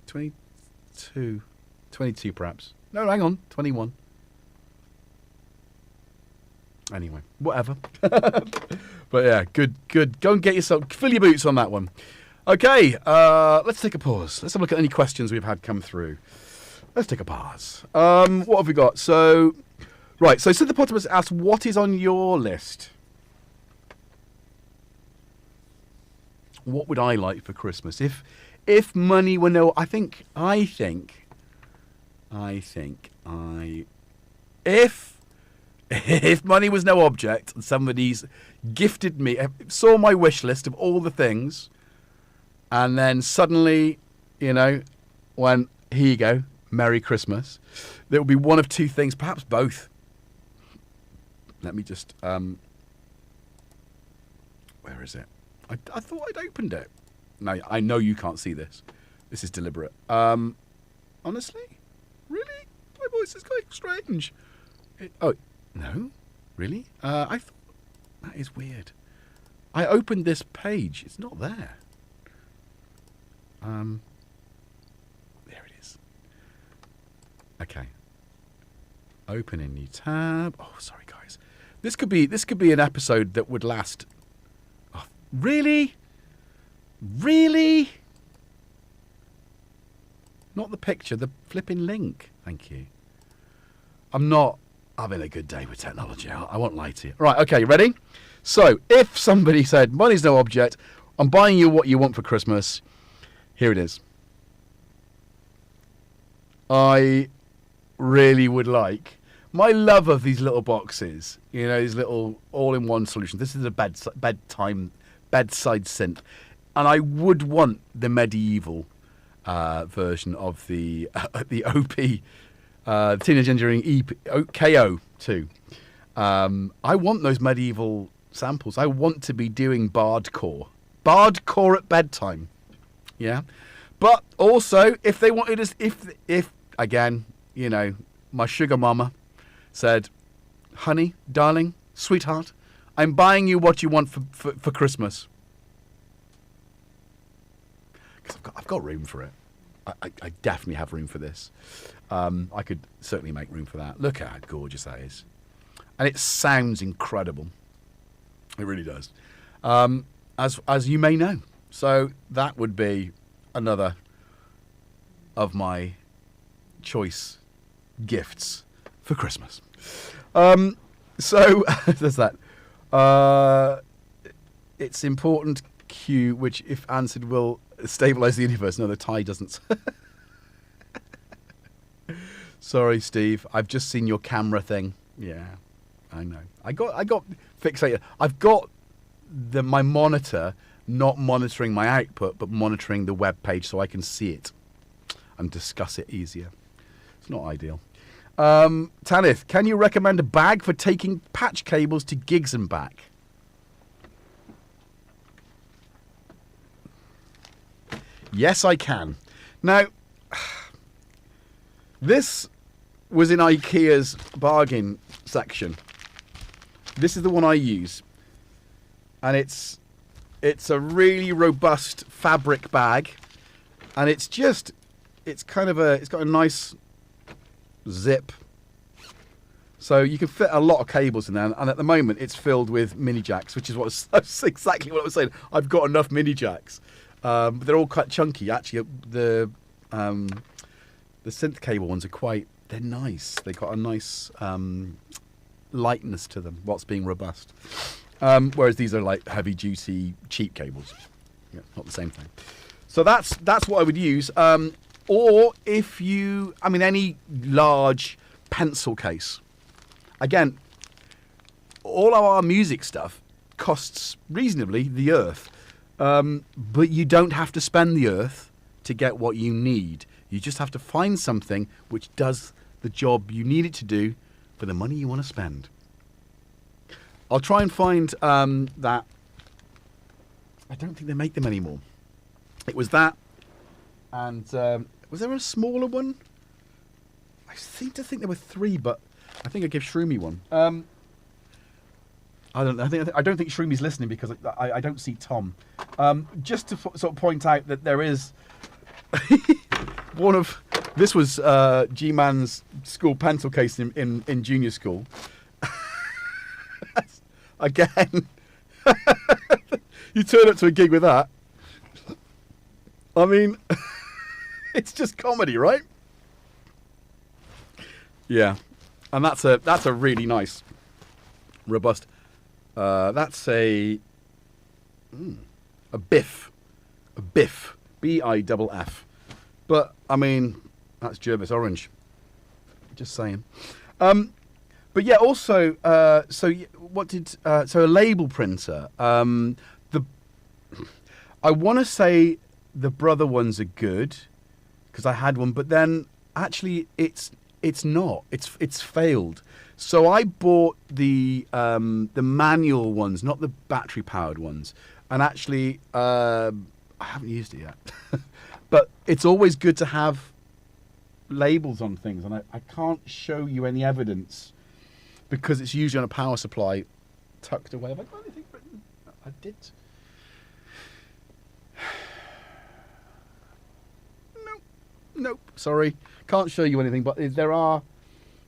22. 22, perhaps. No, hang on. 21. Anyway, whatever. But yeah, good. Go and get yourself, fill your boots on that one. Okay, let's take a pause. Let's have a look at any questions we've had come through. Let's take a pause. What have we got? So, right, so Synthopotamos asks, what is on your list? What would I like for Christmas? If money were no, if money was no object and somebody's gifted me, saw my wish list of all the things, and then suddenly, when, here you go, Merry Christmas, there would be one of two things, perhaps both. Let me just, where is it? I thought I'd opened it. No, I know you can't see this. This is deliberate. Honestly? Really? My voice is quite strange. Oh, no? Really? I thought... That is weird. I opened this page. It's not there. There it is. Okay. Open a new tab. Oh, sorry, guys. This could be an episode that would last... Oh, really? Really? Not the picture, the flipping link. Thank you. I'm not having a good day with technology. I won't lie to you. Right, okay, ready? So, if somebody said, money's no object, I'm buying you what you want for Christmas, here it is. I really would like, my love of these little boxes, these little all-in-one solutions. This is a bedside synth. And I would want the medieval version of the OP, Teenage Engineering EP, KO2. I want those medieval samples. I want to be doing bardcore at bedtime. Yeah, but also if they wanted us, if again, my sugar mama said, "Honey, darling, sweetheart, I'm buying you what you want for Christmas." I've got room for it. I definitely have room for this. I could certainly make room for that. Look at how gorgeous that is. And it sounds incredible. It really does. As you may know. So that would be another of my choice gifts for Christmas. So there's that. It's important Q, which if answered will stabilize the universe. No, the tie doesn't. Sorry, Steve. I've just seen your camera thing. Yeah, I know. I got fixated. I've got my monitor not monitoring my output, but monitoring the web page so I can see it and discuss it easier. It's not ideal. Tanith, can you recommend a bag for taking patch cables to gigs and back? Yes, I can. Now, this was in IKEA's bargain section. This is the one I use. And it's a really robust fabric bag. And it's got a nice zip. So you can fit a lot of cables in there. And at the moment, it's filled with mini jacks, which is that's exactly what I was saying. I've got enough mini jacks. But they're all quite chunky. Actually, the synth cable ones they're nice. They've got a nice lightness to them whilst being robust. Whereas these are like heavy duty cheap cables. Yeah, not the same thing. So that's what I would use. Or if any large pencil case. Again, all of our music stuff costs reasonably the earth. But you don't have to spend the earth to get what you need. You just have to find something which does the job you need it to do for the money you want to spend. I'll try and find that. I don't think they make them anymore. It was that, and was there a smaller one? I seem to think there were 3, but I think I gave Shroomy one. I don't know. I don't think Shroomi's listening because I don't see Tom. Just to sort of point out that there is this was G-Man's school pencil case in junior school. Again, you turn up to a gig with that. I mean, it's just comedy, right? Yeah, and that's a really nice, robust. That's a biff, biff, B-I-F-F. But I mean, that's Jervis Orange. Just saying. But yeah, also, so a label printer. I want to say the Brother ones are good because I had one, but then actually it's not. It's failed. So I bought the manual ones, not the battery powered ones, and actually I haven't used it yet. But it's always good to have labels on things, and I can't show you any evidence because it's usually on a power supply tucked away. Have I got anything written? I did. Nope. Sorry, can't show you anything. But there are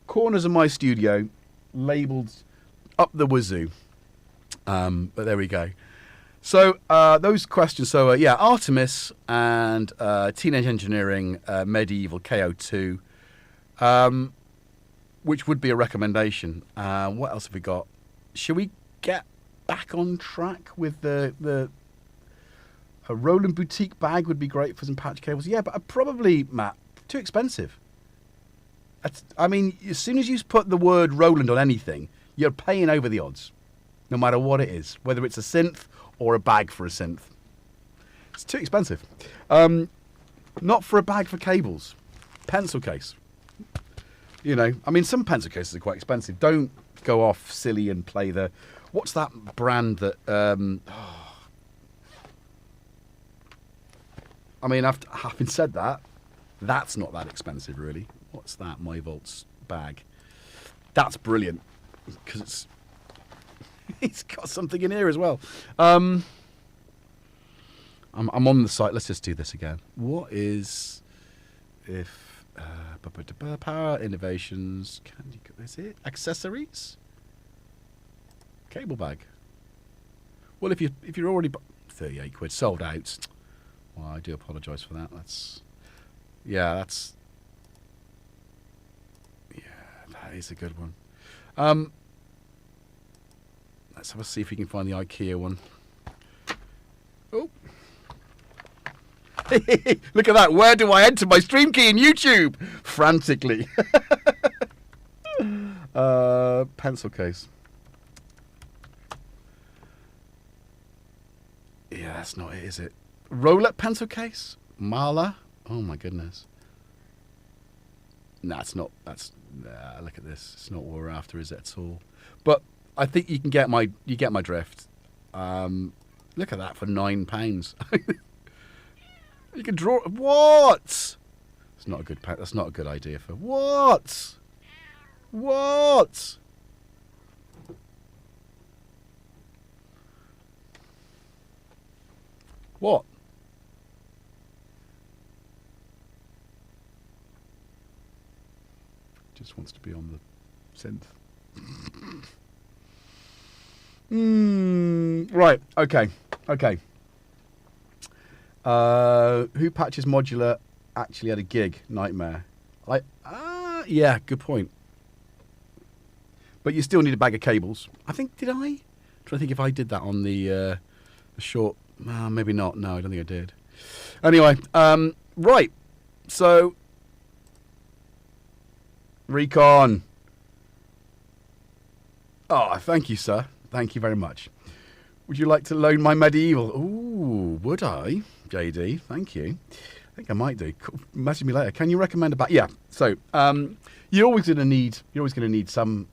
corners of my studio labelled up the wazoo. But there we go. So those questions. So yeah, Artemis and Teenage Engineering Medieval KO2, which would be a recommendation. What else have we got? Should we get back on track with the a Roland boutique bag would be great for some patch cables. Yeah, but probably, Matt, too expensive. I mean, as soon as you put the word Roland on anything, you're paying over the odds, no matter what it is, whether it's a synth or a bag for a synth. It's too expensive. Not for a bag for cables. Pencil case. You know, I mean, some pencil cases are quite expensive. Don't go off silly and play the... What's that brand that... I mean, having said that, that's not that expensive, really. What's that? My Volts bag. That's brilliant because it's got something in here as well. I'm on the site. Let's just do this again. What is if power innovations? Is it accessories? Cable bag. Well, if you're already 38 quid sold out. Well, I do apologise for that. That is a good one. Let's have a see if we can find the IKEA one. Oh. Look at that. Where do I enter my stream key in YouTube? Frantically. Pencil case. Yeah, that's not it, is it? Roulette pencil case? Marla? Oh my goodness. Nah, it's not. Look at this. It's not what we're after, is it at all? But I think you get my drift. Look at that for £9. You can draw. What? It's not a good. That's not a good idea for what? What? What? Just wants to be on the synth. Right. Okay. Who patches modular actually had a gig? Nightmare. Yeah, good point. But you still need a bag of cables. I think, did I? I'm trying to think if I did that on the short. Maybe not. No, I don't think I did. Anyway, right. So, Recon. Oh, thank you, sir. Thank you very much. Would you like to loan my medieval? Ooh, would I? JD, thank you. I think I might do. Message me later. Can you recommend a bag? Yeah. So you're always going to need some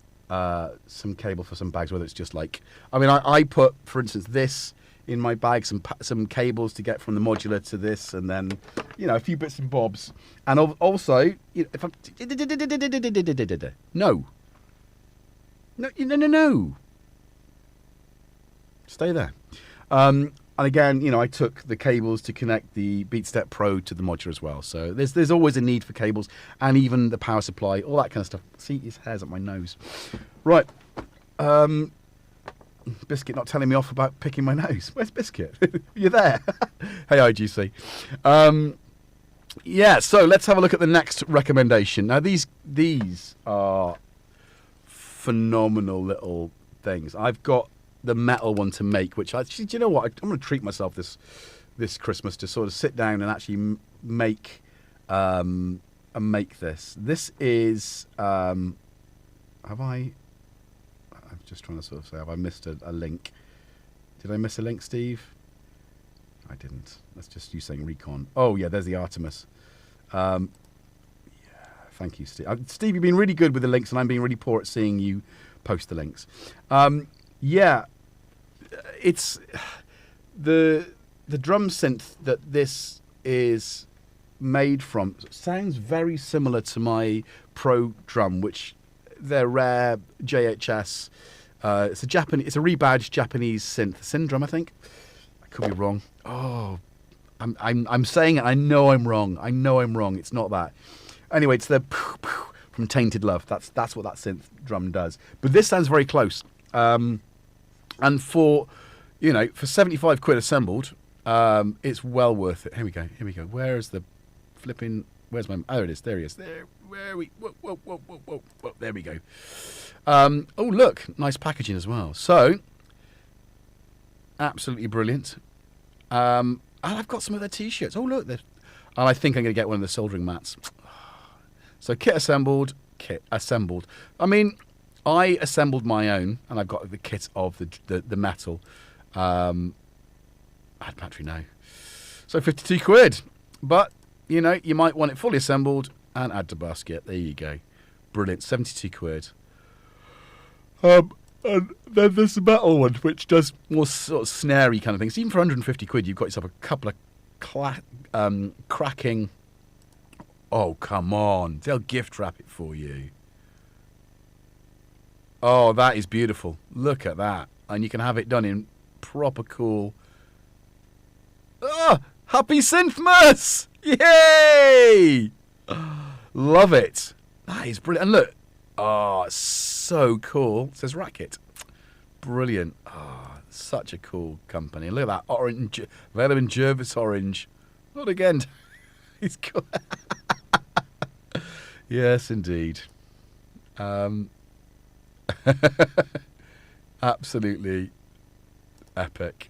cable for some bags. Whether it's just like, I mean, I put, for instance, this in my bag, some cables to get from the modular to this, and then a few bits and bobs. And also, if I'm no, stay there. And again, I took the cables to connect the BeatStep Pro to the modular as well. So there's always a need for cables, and even the power supply, all that kind of stuff. See, his hair's up my nose. Right. Biscuit not telling me off about picking my nose. Where's Biscuit? You're there. Hey, IGC. Yeah, so let's have a look at the next recommendation. Now, these are phenomenal little things. I've got the metal one to make, which do you know what? I'm going to treat myself this Christmas to sort of sit down and actually make this. This is I'm just trying to sort of say, have I missed a link? Did I miss a link, Steve? I didn't. That's just you saying recon. Oh yeah, there's the Artemis. Yeah, thank you, Steve. Steve, you've been really good with the links, and I'm being really poor at seeing you post the links. Yeah, it's the drum synth that this is made from sounds very similar to my Pro drum, which they're rare JHS. It's a rebadged Japanese synth drum, I think. I could be wrong. Oh, I'm saying it. I know I'm wrong. It's not that. Anyway, it's the from Tainted Love. That's what that synth drum does. But this sounds very close. And for 75 quid assembled, it's well worth it. Here we go. Where's my? Oh, it is. There he is. There. Where are we? Whoa. There we go. Oh, look, nice packaging as well. So, absolutely brilliant. And I've got some of their T-shirts. Oh, look, and I think I'm going to get one of the soldering mats. So, kit assembled. I mean, I assembled my own, and I've got the kit of the metal. I had battery now. So 52 quid. But, you might want it fully assembled and add to basket. There you go. Brilliant. 72 quid. And then there's the metal one, which does more sort of snarey kind of things. Even for 150 quid, you've got yourself a couple of cracking... Oh, come on. They'll gift wrap it for you. Oh, that is beautiful. Look at that. And you can have it done in proper cool... Oh, happy Synthmas! Yay! Love it. That is brilliant. And look. Oh, it's so cool. It says Racket. Brilliant. Oh, such a cool company. Look at that orange. Available in GetJervis orange. Not again. He's cool. Yes, indeed. Absolutely epic.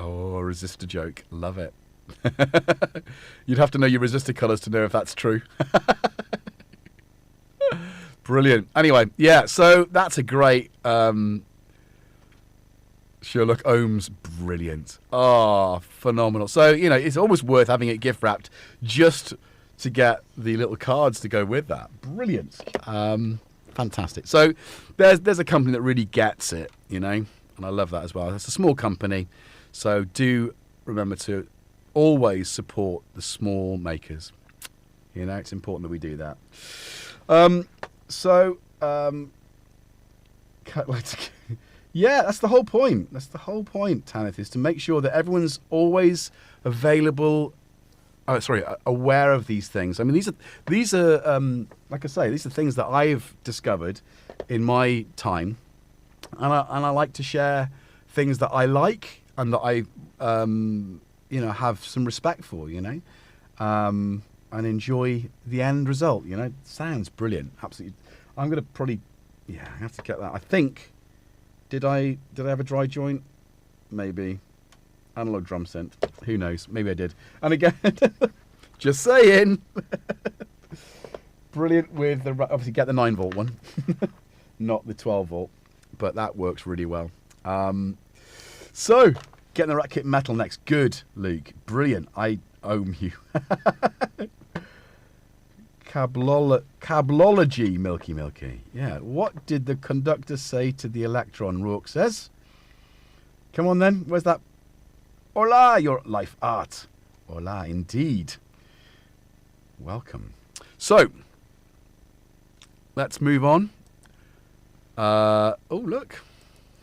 Oh, resistor joke. Love it. You'd have to know your resistor colours to know if that's true. Brilliant. Anyway, yeah, so that's a great Sherlock Ohms. Brilliant. Oh, phenomenal. So, it's almost worth having it gift wrapped just to get the little cards to go with that. Brilliant. Fantastic. So there's a company that really gets it, and I love that as well. It's a small company. So do remember to always support the small makers. It's important that we do that. Yeah, that's the whole point. Tanith, is to make sure that everyone's always available. Aware of these things. I mean, these are like I say, these are things that I've discovered in my time, and I like to share things that I like and that I have some respect for, and enjoy the end result. Sounds brilliant. Absolutely. I'm gonna probably, I have to get that. I think. Did I have a dry joint? Maybe. Analog drum synth. Who knows? Maybe I did. And again, just saying. Brilliant with the... Obviously, get the 9-volt one. Not the 12-volt. but that works really well. So, getting the rat kit metal next. Good, Luke. Brilliant. I owe you. Cablology, Milky. Yeah. What did the conductor say to the electron? Rourke says. Come on then. Where's that? Hola, your life art. Hola, indeed. Welcome. So, let's move on. Oh, look.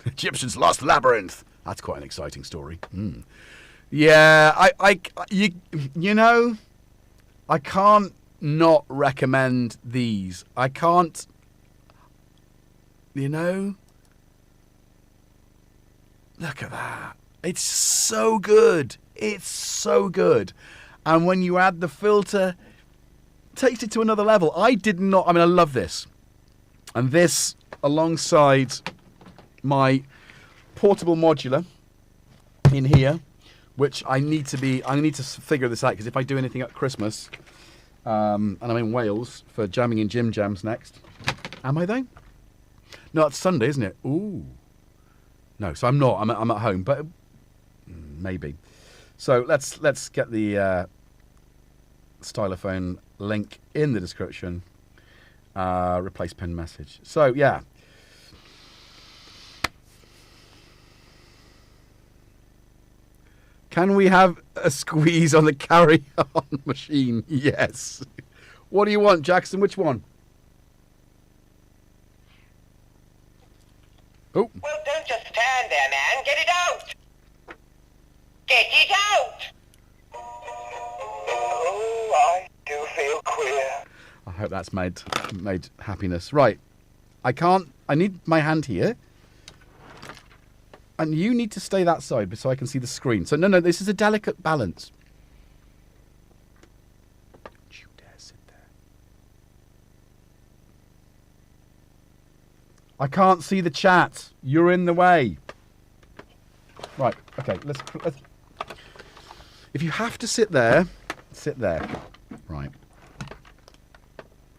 Egyptians lost labyrinth. That's quite an exciting story. Yeah, you know, I can't not recommend these. I can't, you know. Look at that. It's so good. It's so good. And when you add the filter, it takes it to another level. I love this. And this alongside my portable modular in here, which I need to figure this out, because if I do anything at Christmas, and I'm in Wales for jamming in Jim Jams next. Am I though? No, it's Sunday, isn't it? Ooh. No, so I'm not. I'm at home, but maybe. So let's get the stylophone link in the description. Replace pin message. So yeah. Can we have a squeeze on the carry-on machine? Yes. What do you want, Jackson? Which one? Oh. Well, don't just stand there, man. Get it out. Get it out. Oh, I do feel queer. I hope that's made happiness. Right. I need my hand here. And you need to stay that side so I can see the screen. So, no, this is a delicate balance. Don't you dare sit there. I can't see the chat. You're in the way. Right, okay, let's... If you have to sit there, sit there. Right.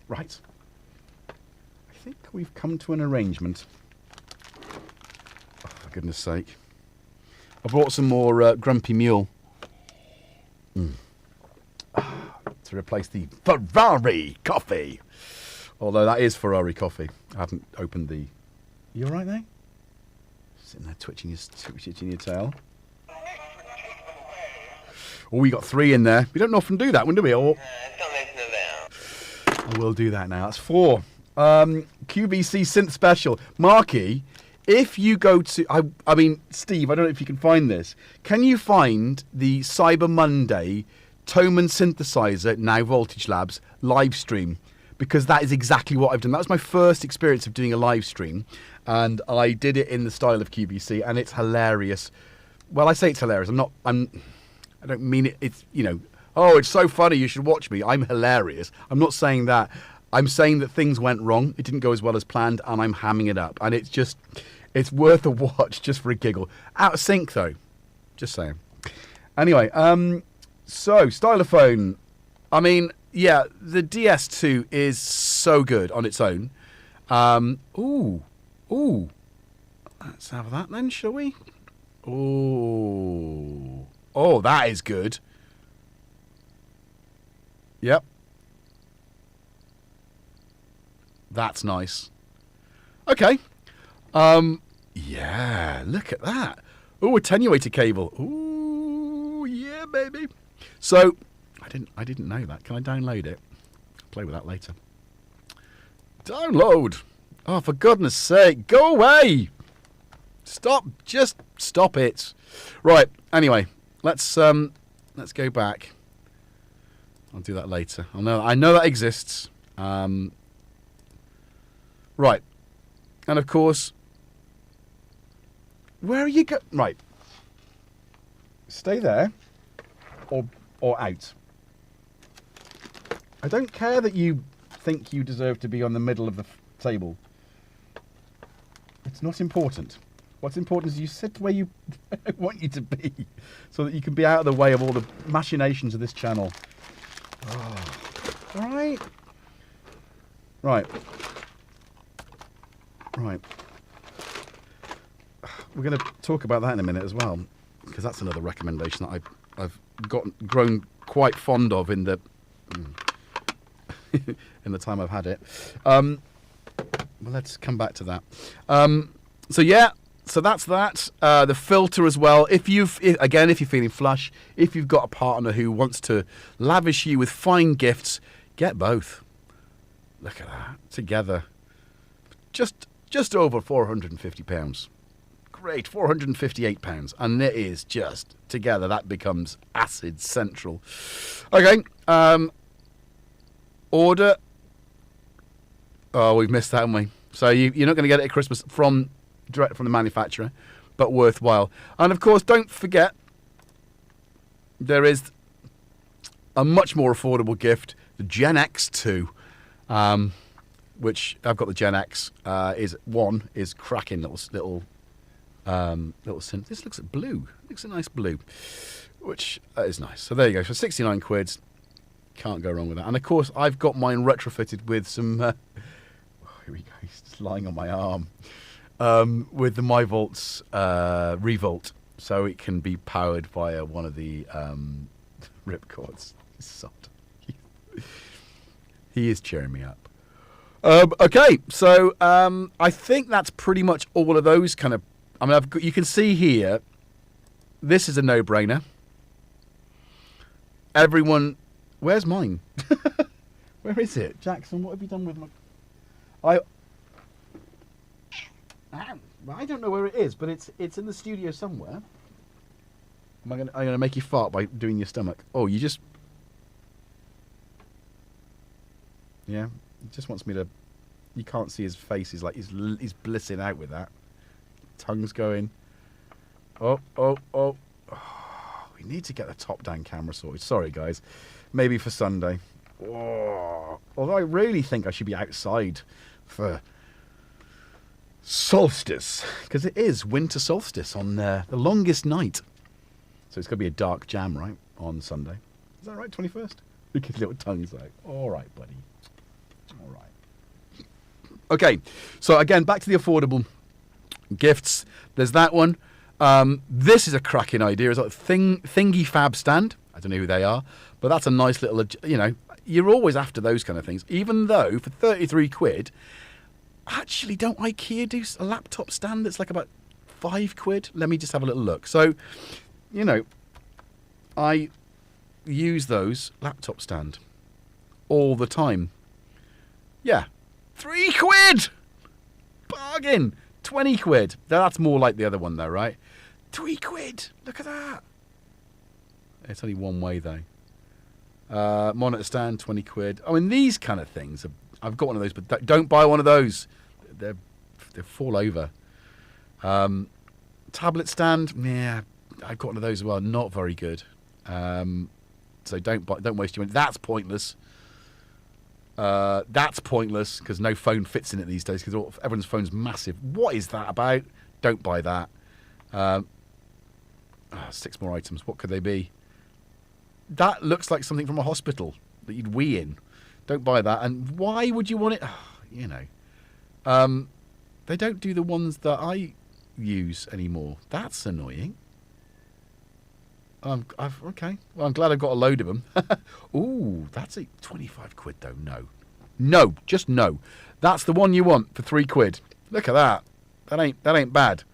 Right. I think we've come to an arrangement. Goodness sake. I brought some more Grumpy Mule to replace the Ferrari coffee. Although that is Ferrari coffee. I haven't opened the... You all right there? Sitting there twitching your tail. Oh, we got 3 in there. We don't often do that one, do we? Or... I will do that now. That's 4. QVC Synth Special. Marky... If you go to, I mean, Steve, I don't know if you can find this. Can you find the Cyber Monday Thomann synthesizer, now Voltage Labs, live stream? Because that is exactly what I've done. That was my first experience of doing a live stream. And I did it in the style of QVC, and it's hilarious. Well, I say it's hilarious. I don't mean it. It's, you know, oh, it's so funny, you should watch me. I'm hilarious. I'm not saying that. I'm saying that things went wrong. It didn't go as well as planned, and I'm hamming it up. And it's just... It's worth a watch just for a giggle. Out of sync, though. Just saying. Anyway, so, stylophone. I mean, yeah, the DS2 is so good on its own. Ooh. Let's have that then, shall we? Ooh. Oh, that is good. Yep. That's nice. Okay. Yeah, look at that. Ooh, attenuator cable. Ooh, yeah, baby. So, I didn't know that. Can I download it? I'll play with that later. Download. Oh, for goodness sake, go away. Stop, just stop it. Right, anyway, let's go back. I'll do that later. I know that exists. Right. And of course, where are you go? Right. Stay there or out. I don't care that you think you deserve to be on the middle of the table. It's not important. What's important is you sit where you I want you to be so that you can be out of the way of all the machinations of this channel. Oh. All right. Right. Right. we're going to talk about that in a minute as well, because that's another recommendation that I've grown quite fond of in the in the time I've had it. Well, let's come back to that. So that's that. The filter as well. If you're feeling flush, if you've got a partner who wants to lavish you with fine gifts, get both. Look at that together. Just over £450. Great, £458, and it is just together. That becomes acid central. Okay, order. Oh, we've missed that, haven't we? So you're not going to get it at Christmas direct from the manufacturer, but worthwhile. And of course, don't forget there is a much more affordable gift, the Gen X 2. Which I've got the Gen X. Is cracking little synth. This looks blue. Looks a nice blue, which is nice. So there you go. For 69 quid, can't go wrong with that. And of course, I've got mine retrofitted with some. Here we go. He's just lying on my arm. With the MyVolts Revolt, so it can be powered via one of the ripcords. He is cheering me up. Okay, so I think that's pretty much all of those kind of. I mean, you can see here. This is a no-brainer. Everyone, where's mine? Where is it, Jackson? What have you done with my? I don't know where it is, but it's in the studio somewhere. I'm gonna make you fart by doing your stomach. Oh, you just. Yeah. He just wants me to. You can't see his face. He's like he's blissing out with that. Tongue's going. Oh! We need to get the top-down camera sorted. Sorry, guys. Maybe for Sunday. Oh. Although I really think I should be outside for solstice, because it is winter solstice on the longest night. So it's going to be a dark jam, right, on Sunday. Is that right? 21st. Look at his little tongue's like. All right, buddy. All right. Okay, so again, back to the affordable gifts. There's that one. This is a cracking idea. It's like Thingy Fab stand. I don't know who they are, but that's a nice little, you're always after those kind of things. Even though for 33 quid, actually, don't IKEA do a laptop stand that's like about 5 quid? Let me just have a little look. So, I use those laptop stand all the time. Yeah, 3 quid! Bargain! 20 quid. That's more like the other one though, right? 3 quid! Look at that! It's only one way though. Monitor stand, 20 quid. I mean, these kind of things. I've got one of those, but don't buy one of those. They fall over. Tablet stand, yeah, I've got one of those as well. Not very good. So don't waste your money. That's pointless. That's pointless because no phone fits in it these days because everyone's phone's massive. What is that about? Don't buy that. 6 more items. What could they be? That looks like something from a hospital that you'd wee in. Don't buy that. And why would you want it? They don't do the ones that I use anymore. That's annoying. Okay. Well, I'm glad I've got a load of them. Ooh, that's 25 quid though. No, just no. That's the one you want for 3 quid. Look at that. That ain't bad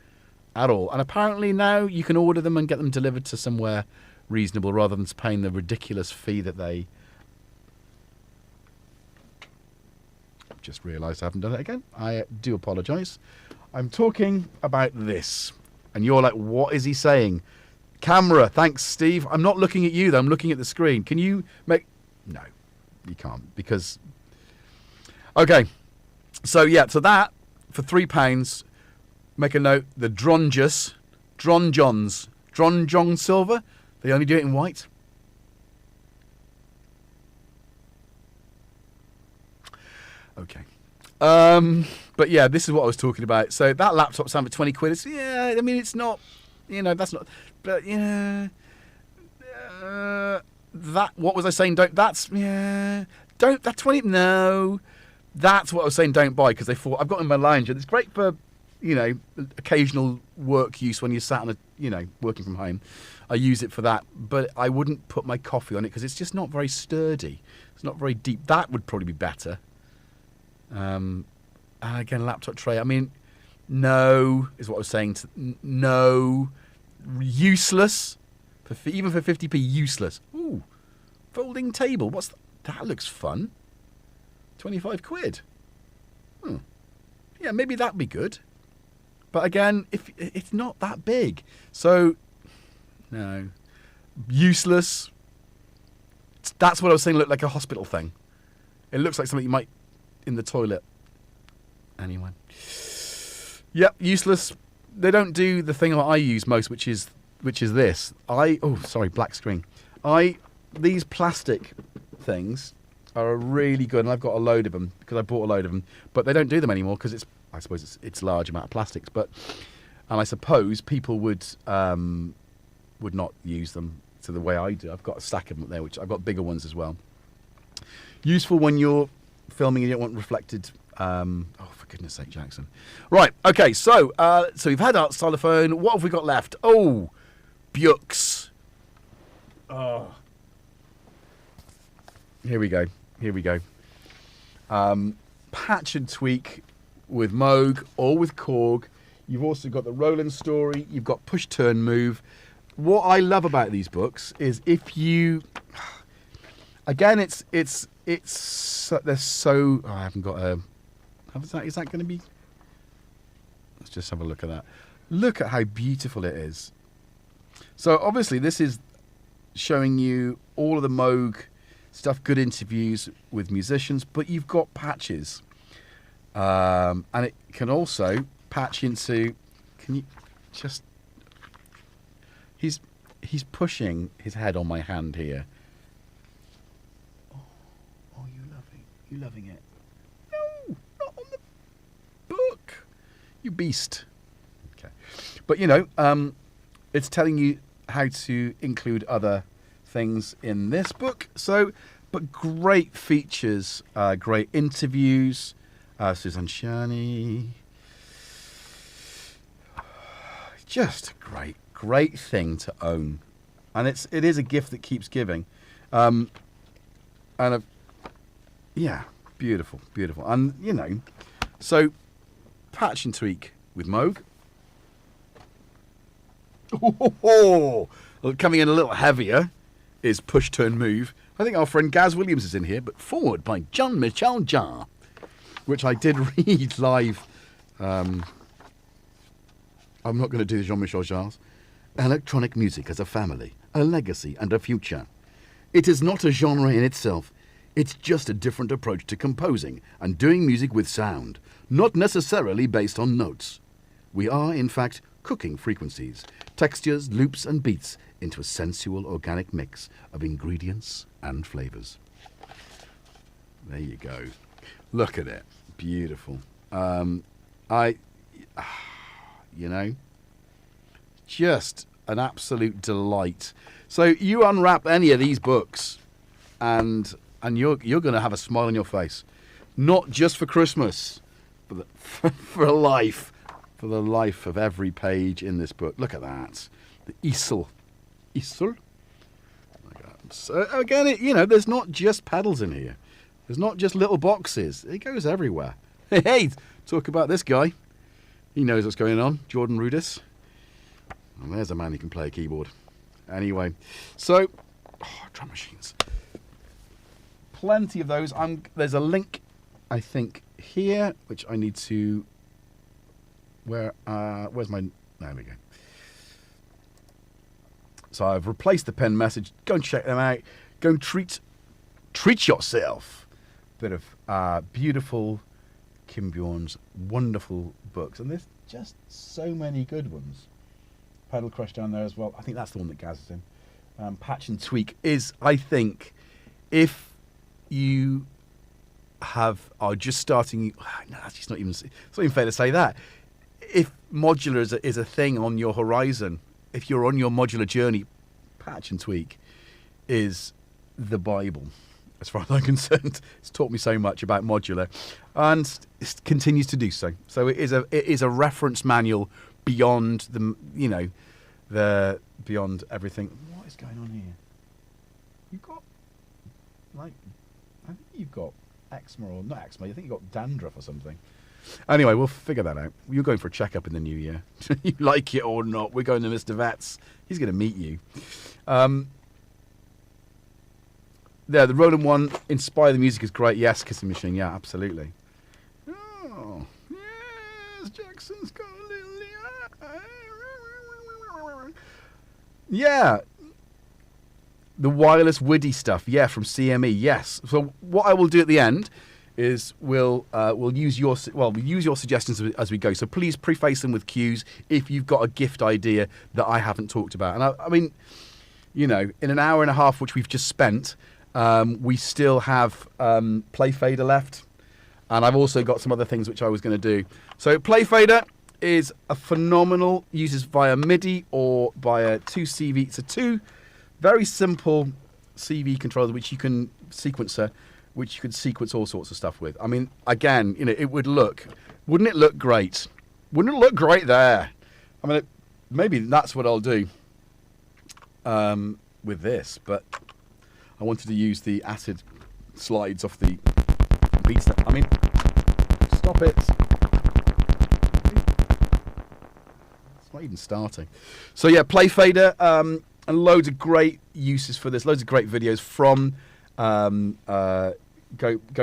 at all. And apparently now you can order them and get them delivered to somewhere reasonable rather than paying the ridiculous fee that they. I've just realised I haven't done it again. I do apologise. I'm talking about this, and you're like, what is he saying? Camera, thanks, Steve. I'm not looking at you, though. I'm looking at the screen. Can you make... No, you can't, because... Okay, so that, for £3, make a note, the Dronjons silver, they only do it in white. Okay. But yeah, this is what I was talking about. So that laptop stand for 20 quid, it's not... that's not... But yeah, that. What was I saying? Don't. That's yeah. Don't. That 20. No, that's what I was saying. Don't buy because they thought I've got in my lounge and it's great for occasional work use when you're sat on working from home. I use it for that, but I wouldn't put my coffee on it because it's just not very sturdy. It's not very deep. That would probably be better. And again, laptop tray. I mean, no, is what I was saying. No, useless. Even for 50p, useless. Ooh, folding table. That looks fun. 25 quid. Yeah, maybe that'd be good. But again, if it's not that big, so no, useless. That's what I was saying. Looked like a hospital thing. It looks like something you might in the toilet. Anyway, yep, useless. They don't do the thing that I use most, which is this. Black screen. These plastic things are really good, and I've got a load of them because I bought a load of them. But they don't do them anymore because I suppose it's large amount of plastics. And I suppose people would not use them to the way I do. I've got a stack of them up there, which I've got bigger ones as well. Useful when you're filming and you don't want reflected. For goodness sake, Jackson. Right, okay, so we've had our stylophone. What have we got left? Oh, Bjooks. Oh. Here we go. Patch and tweak with Moog or with Korg. You've also got the Roland Story. You've got Push Turn Move. What I love about these books is if you, again, they're so. I haven't got a. Is that going to be? Let's just have a look at that. Look at how beautiful it is. So obviously this is showing you all of the Moog stuff, good interviews with musicians, but you've got patches, and it can also patch into. Can you just? He's pushing his head on my hand here. Oh, you loving it? No, not on the book. You beast. Okay, but it's telling you how to include other things in this book. So, but great features, great interviews. Suzanne Shani. Just great thing to own, and it is a gift that keeps giving, beautiful, and so patch and tweak with Moog. Coming in a little heavier is Push Turn Move. I think our friend Gaz Williams is in here, but forward by Jean-Michel Jarre, which I did read live. I'm not going to do the Jean-Michel Jarre's. Electronic music as a family, a legacy and a future. It is not a genre in itself. It's just a different approach to composing and doing music with sound, not necessarily based on notes. We are, in fact, cooking frequencies, textures, loops and beats into a sensual organic mix of ingredients and flavours. There you go. Look at it. Beautiful. Just an absolute delight. So you unwrap any of these books and you're going to have a smile on your face. Not just for Christmas, but for life. For the life of every page in this book. Look at that. The easel. Easel? So again, there's not just pedals in here. There's not just little boxes. It goes everywhere. Hey, talk about this guy. He knows what's going on. Jordan Rudess. And there's a man who can play a keyboard. Anyway, so drum machines. Plenty of those. There's a link, I think, here, which I need to. Where's my? There we go. So I've replaced the pen message. Go and check them out. Go and treat yourself. Bit of beautiful Kim Bjorn's wonderful books, and there's just so many good ones. Pedal Crush down there as well. I think that's the one that Gaz is in. Patch and Tweak is, I think, if you are just starting. No, that's just not even. It's not even fair to say that. If modular is a thing on your horizon, if you're on your modular journey, Patch and Tweak is the Bible. as far as I'm concerned. It's taught me so much about modular, and it continues to do so. So it is a reference manual beyond the beyond everything. What is going on here? You've got I think you've got eczema or not eczema. I think you've got dandruff or something. Anyway, we'll figure that out. You're going for a checkup in the new year. You like it or not, we're going to Mr. Vets. He's going to meet you. There, the Roland one, Inspire the Music is great. Yes, Kissing Machine. Yeah, absolutely. Oh, yes, Jackson's got a little... Yeah. The wireless WIDI stuff. Yeah, from CME. Yes. So what I will do at the end is we'll use your suggestions as we go. So please preface them with cues if you've got a gift idea that I haven't talked about. And I mean, in an hour and a half which we've just spent, we still have Play Fader left, and I've also got some other things which I was going to do. So Play Fader is a phenomenal, uses via MIDI or via two CV. So two very simple CV controllers which you can sequencer, which you could sequence all sorts of stuff with. I mean, again, wouldn't it look great? Wouldn't it look great there? I mean, maybe that's what I'll do with this, but I wanted to use the acid slides off the beat. I mean, stop it. It's not even starting. So yeah, Play Fader, and loads of great uses for this, loads of great videos from Go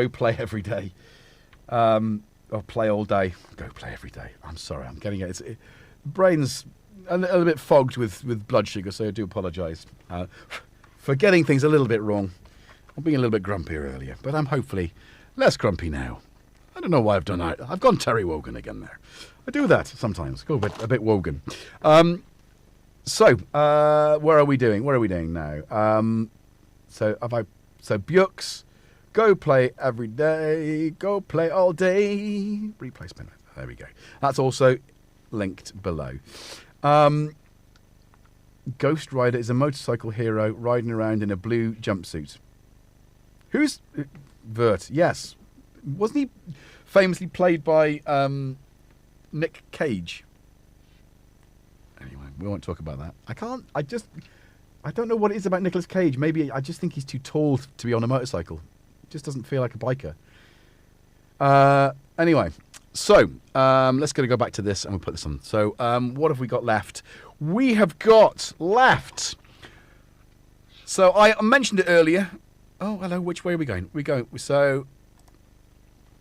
Play Every Day, or Play All Day. Go Play Every Day. I'm sorry, I'm getting it. The brain's a little bit fogged with blood sugar, so I do apologise for getting things a little bit wrong. I'm being a little bit grumpy earlier, but I'm hopefully less grumpy now. I don't know why I've done that. I've gone Terry Wogan again there. I do that sometimes. Go a bit Wogan. So where are we doing? What are we doing now? So Björk's Go Play Every Day, Go Play All Day. Replay spin. There we go. That's also linked below. Ghost Rider is a motorcycle hero riding around in a blue jumpsuit. Who's Vert? Yes. Wasn't he famously played by Nick Cage? Anyway, we won't talk about that. I don't know what it is about Nicolas Cage. Maybe I just think he's too tall to be on a motorcycle. Just doesn't feel like a biker. Anyway, so let's go back to this and we'll put this on. So what have we got left? We have got left. So I mentioned it earlier. Oh, hello. Which way are we going? So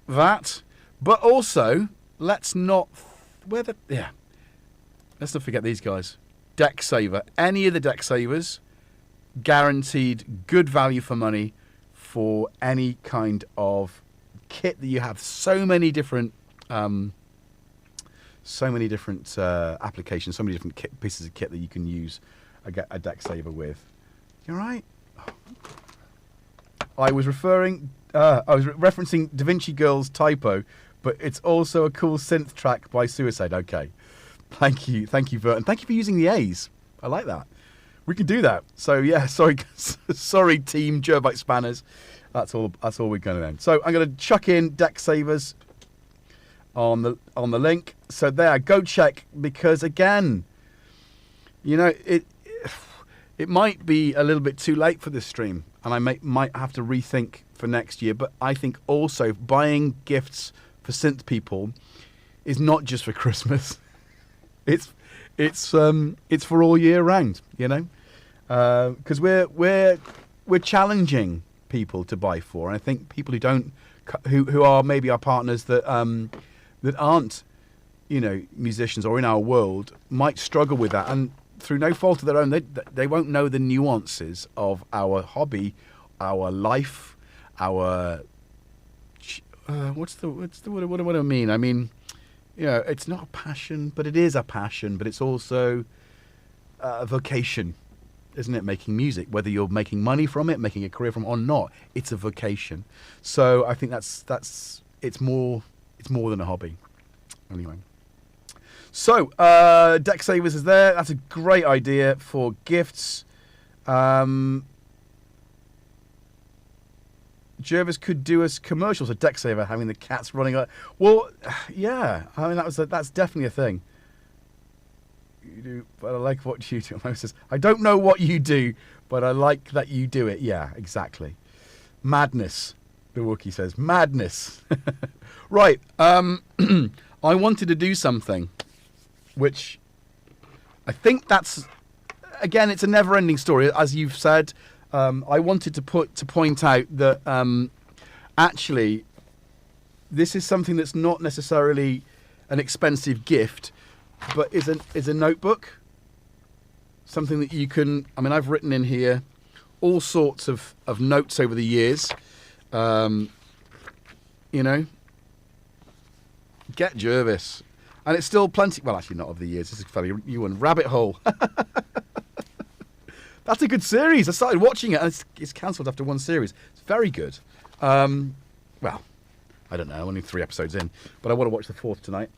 that, but also let's not forget these guys. Deck Saver. Any of the Deck Savers, guaranteed good value for money for any kind of kit that you have. So many different applications, so many different pieces of kit that you can use a Deck Saver with. You all right? I was referencing Da Vinci Girl's typo, but it's also a cool synth track by Suicide. Okay. Thank you, Vert, and thank you for using the A's. I like that. We can do that. So yeah, sorry, Team Gerbite Spanners. That's all we're going to do. So I'm going to chuck in Deck Savers on the link. So there, go check, because again, it might be a little bit too late for this stream, and I might have to rethink for next year. But I think also buying gifts for synth people is not just for Christmas. It's for all year round, because we're challenging people to buy for, and I think people who are maybe our partners that aren't musicians or in our world might struggle with that, and through no fault of their own, they won't know the nuances of our hobby, our life, our what do I mean? I mean, it's not a passion, but it is a passion, but it's also a vocation, isn't it? Making music, whether you're making money from it, making a career from it or not, it's a vocation. So I think it's more than a hobby. Anyway. So, Deck Savers is there. That's a great idea for gifts. Jervis could do us commercials, a Dexaver having the cats running. Well, yeah. I mean, that's definitely a thing. You do, but I like what you do. Says, I don't know what you do, but I like that you do it. Yeah, exactly. Madness. The Wookiee says, madness. Right. I wanted to do something, which I think that's, again, it's a never-ending story, as you've said. I wanted to point out that actually this is something that's not necessarily an expensive gift, but is a notebook. Something that you can, I mean, I've written in here all sorts of notes over the years. You know, GetJervis. And it's still plenty, well, actually not over the years. This is a fairly new one. Rabbit Hole. That's a good series. I started watching it and it's cancelled after one series. It's very good. Well, I don't know. I'm only 3 episodes in, but I want to watch the 4th tonight.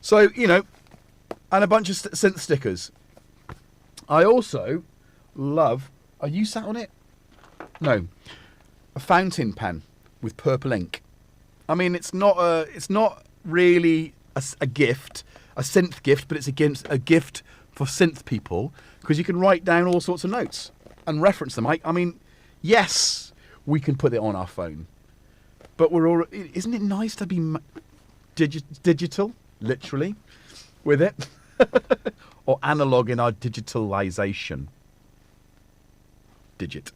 So, you know, and a bunch of synth stickers. I also love, are you sat on it? No. A fountain pen with purple ink. I mean, it's not really a gift, a synth gift, but it's a gift for synth people, because you can write down all sorts of notes and reference them. I mean, yes, we can put it on our phone, but isn't it nice to be digital, literally, with it, or analog in our digitalization. Digit.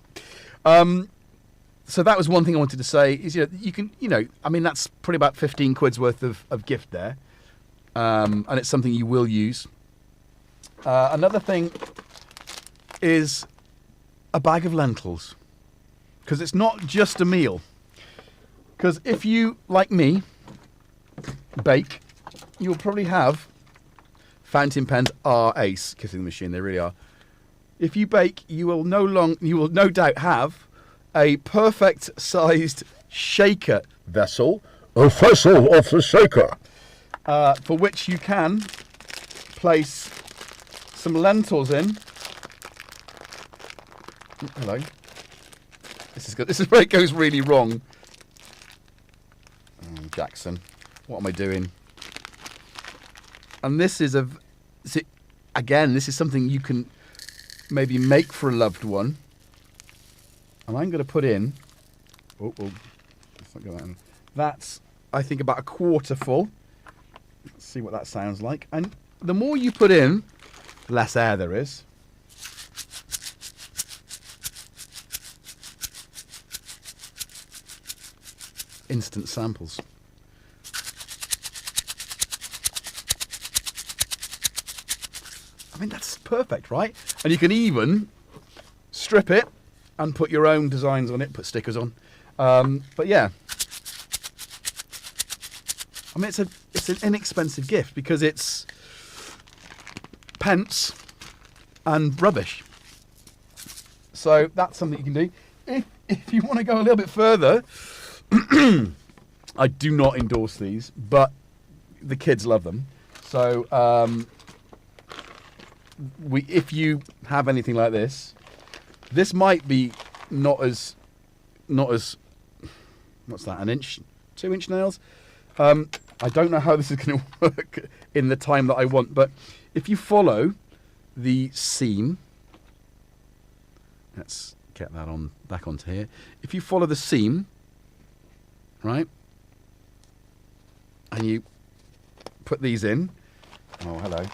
So that was one thing I wanted to say. Is you can I mean, that's probably about 15 quid's worth of gift there, and it's something you will use. Another thing is a bag of lentils, because it's not just a meal. Because if you, like me, bake, you'll probably have fountain pens are ace, kissing the machine. They really are. If you bake, you will no doubt have a perfect sized shaker vessel, a vessel of the shaker, for which you can place some lentils in. Hello. This is good. This is where it goes really wrong. Oh, Jackson, what am I doing? And this is this is something you can maybe make for a loved one. And I'm going to put in. Let's not go that in. That's, I think, about a quarter full. Let's see what that sounds like. And the more you put in, the less air there is. Instant samples. I mean, that's perfect, right? And you can even strip it and put your own designs on it, put stickers on. But yeah, I mean, it's an inexpensive gift because it's pence and rubbish. So that's something you can do. If you want to go a little bit further, I do not endorse these, but the kids love them. So if you have anything like this, this might be not as what's that, an inch, 2-inch nails. I don't know how this is going to work in the time that I want, but if you follow the seam, let's get that on back onto here. If you follow the seam, right, and you put these in. Oh, hello.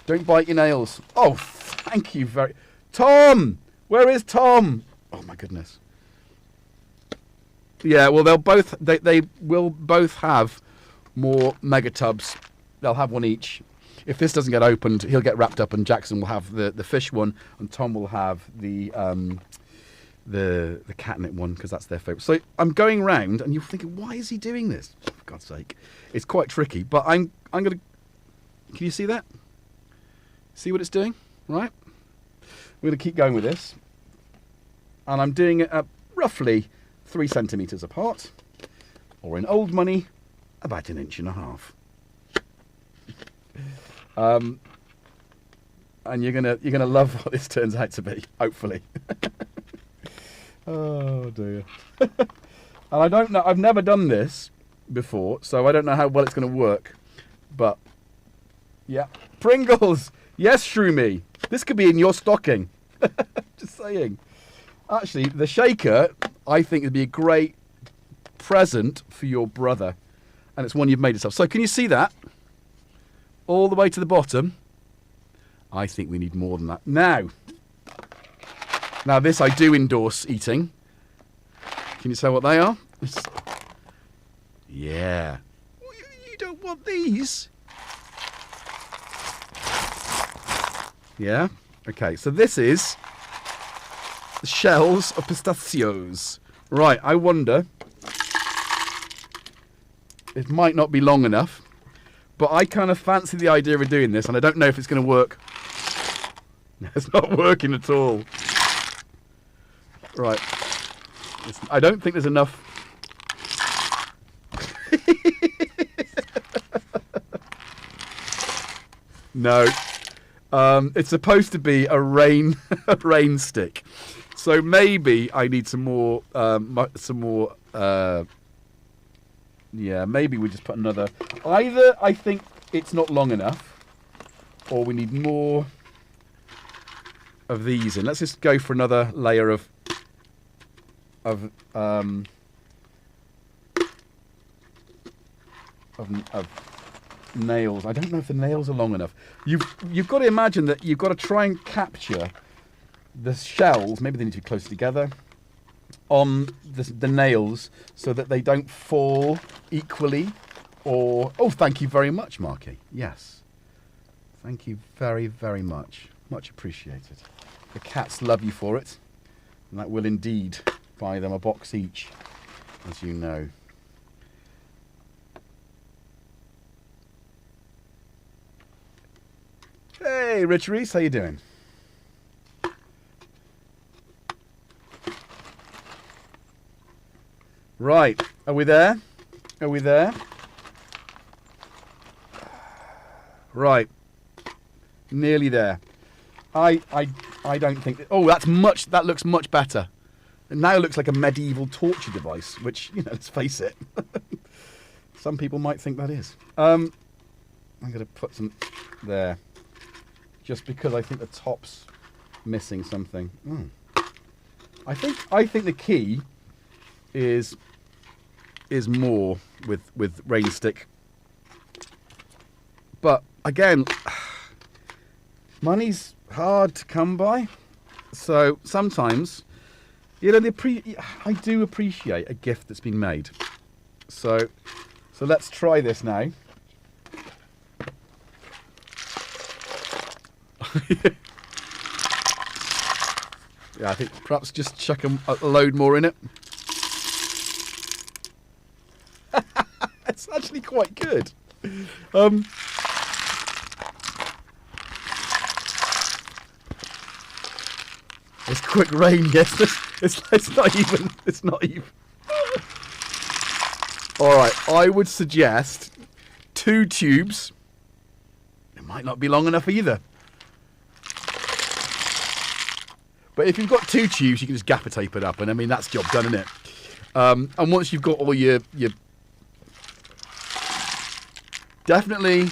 Don't bite your nails. Oh, thank you very. Tom, where is Tom? Oh my goodness. Yeah, well, they will both have more mega tubs. They'll have one each. If this doesn't get opened, he'll get wrapped up, and Jackson will have the fish one, and Tom will have the catnip one, because that's their favourite. So I'm going round, and you're thinking, why is he doing this? For God's sake, it's quite tricky. But I'm gonna. Can you see that? See what it's doing, right? We're gonna keep going with this, and I'm doing it at roughly 3 centimetres apart, or in old money, about 1.5 inches. And you're gonna love what this turns out to be, hopefully. Oh dear. And I don't know. I've never done this before, so I don't know how well it's going to work. But yeah, Pringles. Yes, Shroomy. This could be in your stocking. Just saying. Actually, the shaker, I think, would be a great present for your brother. And it's one you've made yourself. So can you see that? All the way to the bottom. I think we need more than that. Now this I do endorse eating. Can you tell what they are? Yeah. You don't want these? Yeah? Okay, so this is the shells of pistachios. Right, I wonder. It might not be long enough, but I kind of fancy the idea of doing this, and I don't know if it's going to work. It's not working at all. Right. I don't think there's enough. No. It's supposed to be a rain stick. So maybe I need some more. Yeah, maybe we just put another. Either I think it's not long enough, or we need more of these in. Let's just go for another layer of nails. I don't know if the nails are long enough. You've got to imagine that you've got to try and capture the shells. Maybe they need to be close together on the nails so that they don't fall equally. Or oh, thank you very much, Marky. Yes, thank you very, very much. Much appreciated. The cats love you for it, and that will indeed buy them a box each, as you know. Hey, Rich Reese, how you doing? Right, are we there? Are we there? Right, nearly there. I don't think. Oh, that looks much better. It now looks like a medieval torture device, which, you know, let's face it. Some people might think that is. I'm going to put some there, just because I think the top's missing something. I think the key is more with rain stick. But again, money's hard to come by, so sometimes, you know, I do appreciate a gift that's been made. So let's try this now. Yeah, I think perhaps just chuck a load more in it. It's actually quite good. It's quick rain, yes. It's not even. It's not even. All right, I would suggest 2 tubes. It might not be long enough either. But if you've got 2 tubes, you can just gaffer tape it up, and I mean that's job done, isn't it? And once you've got all your definitely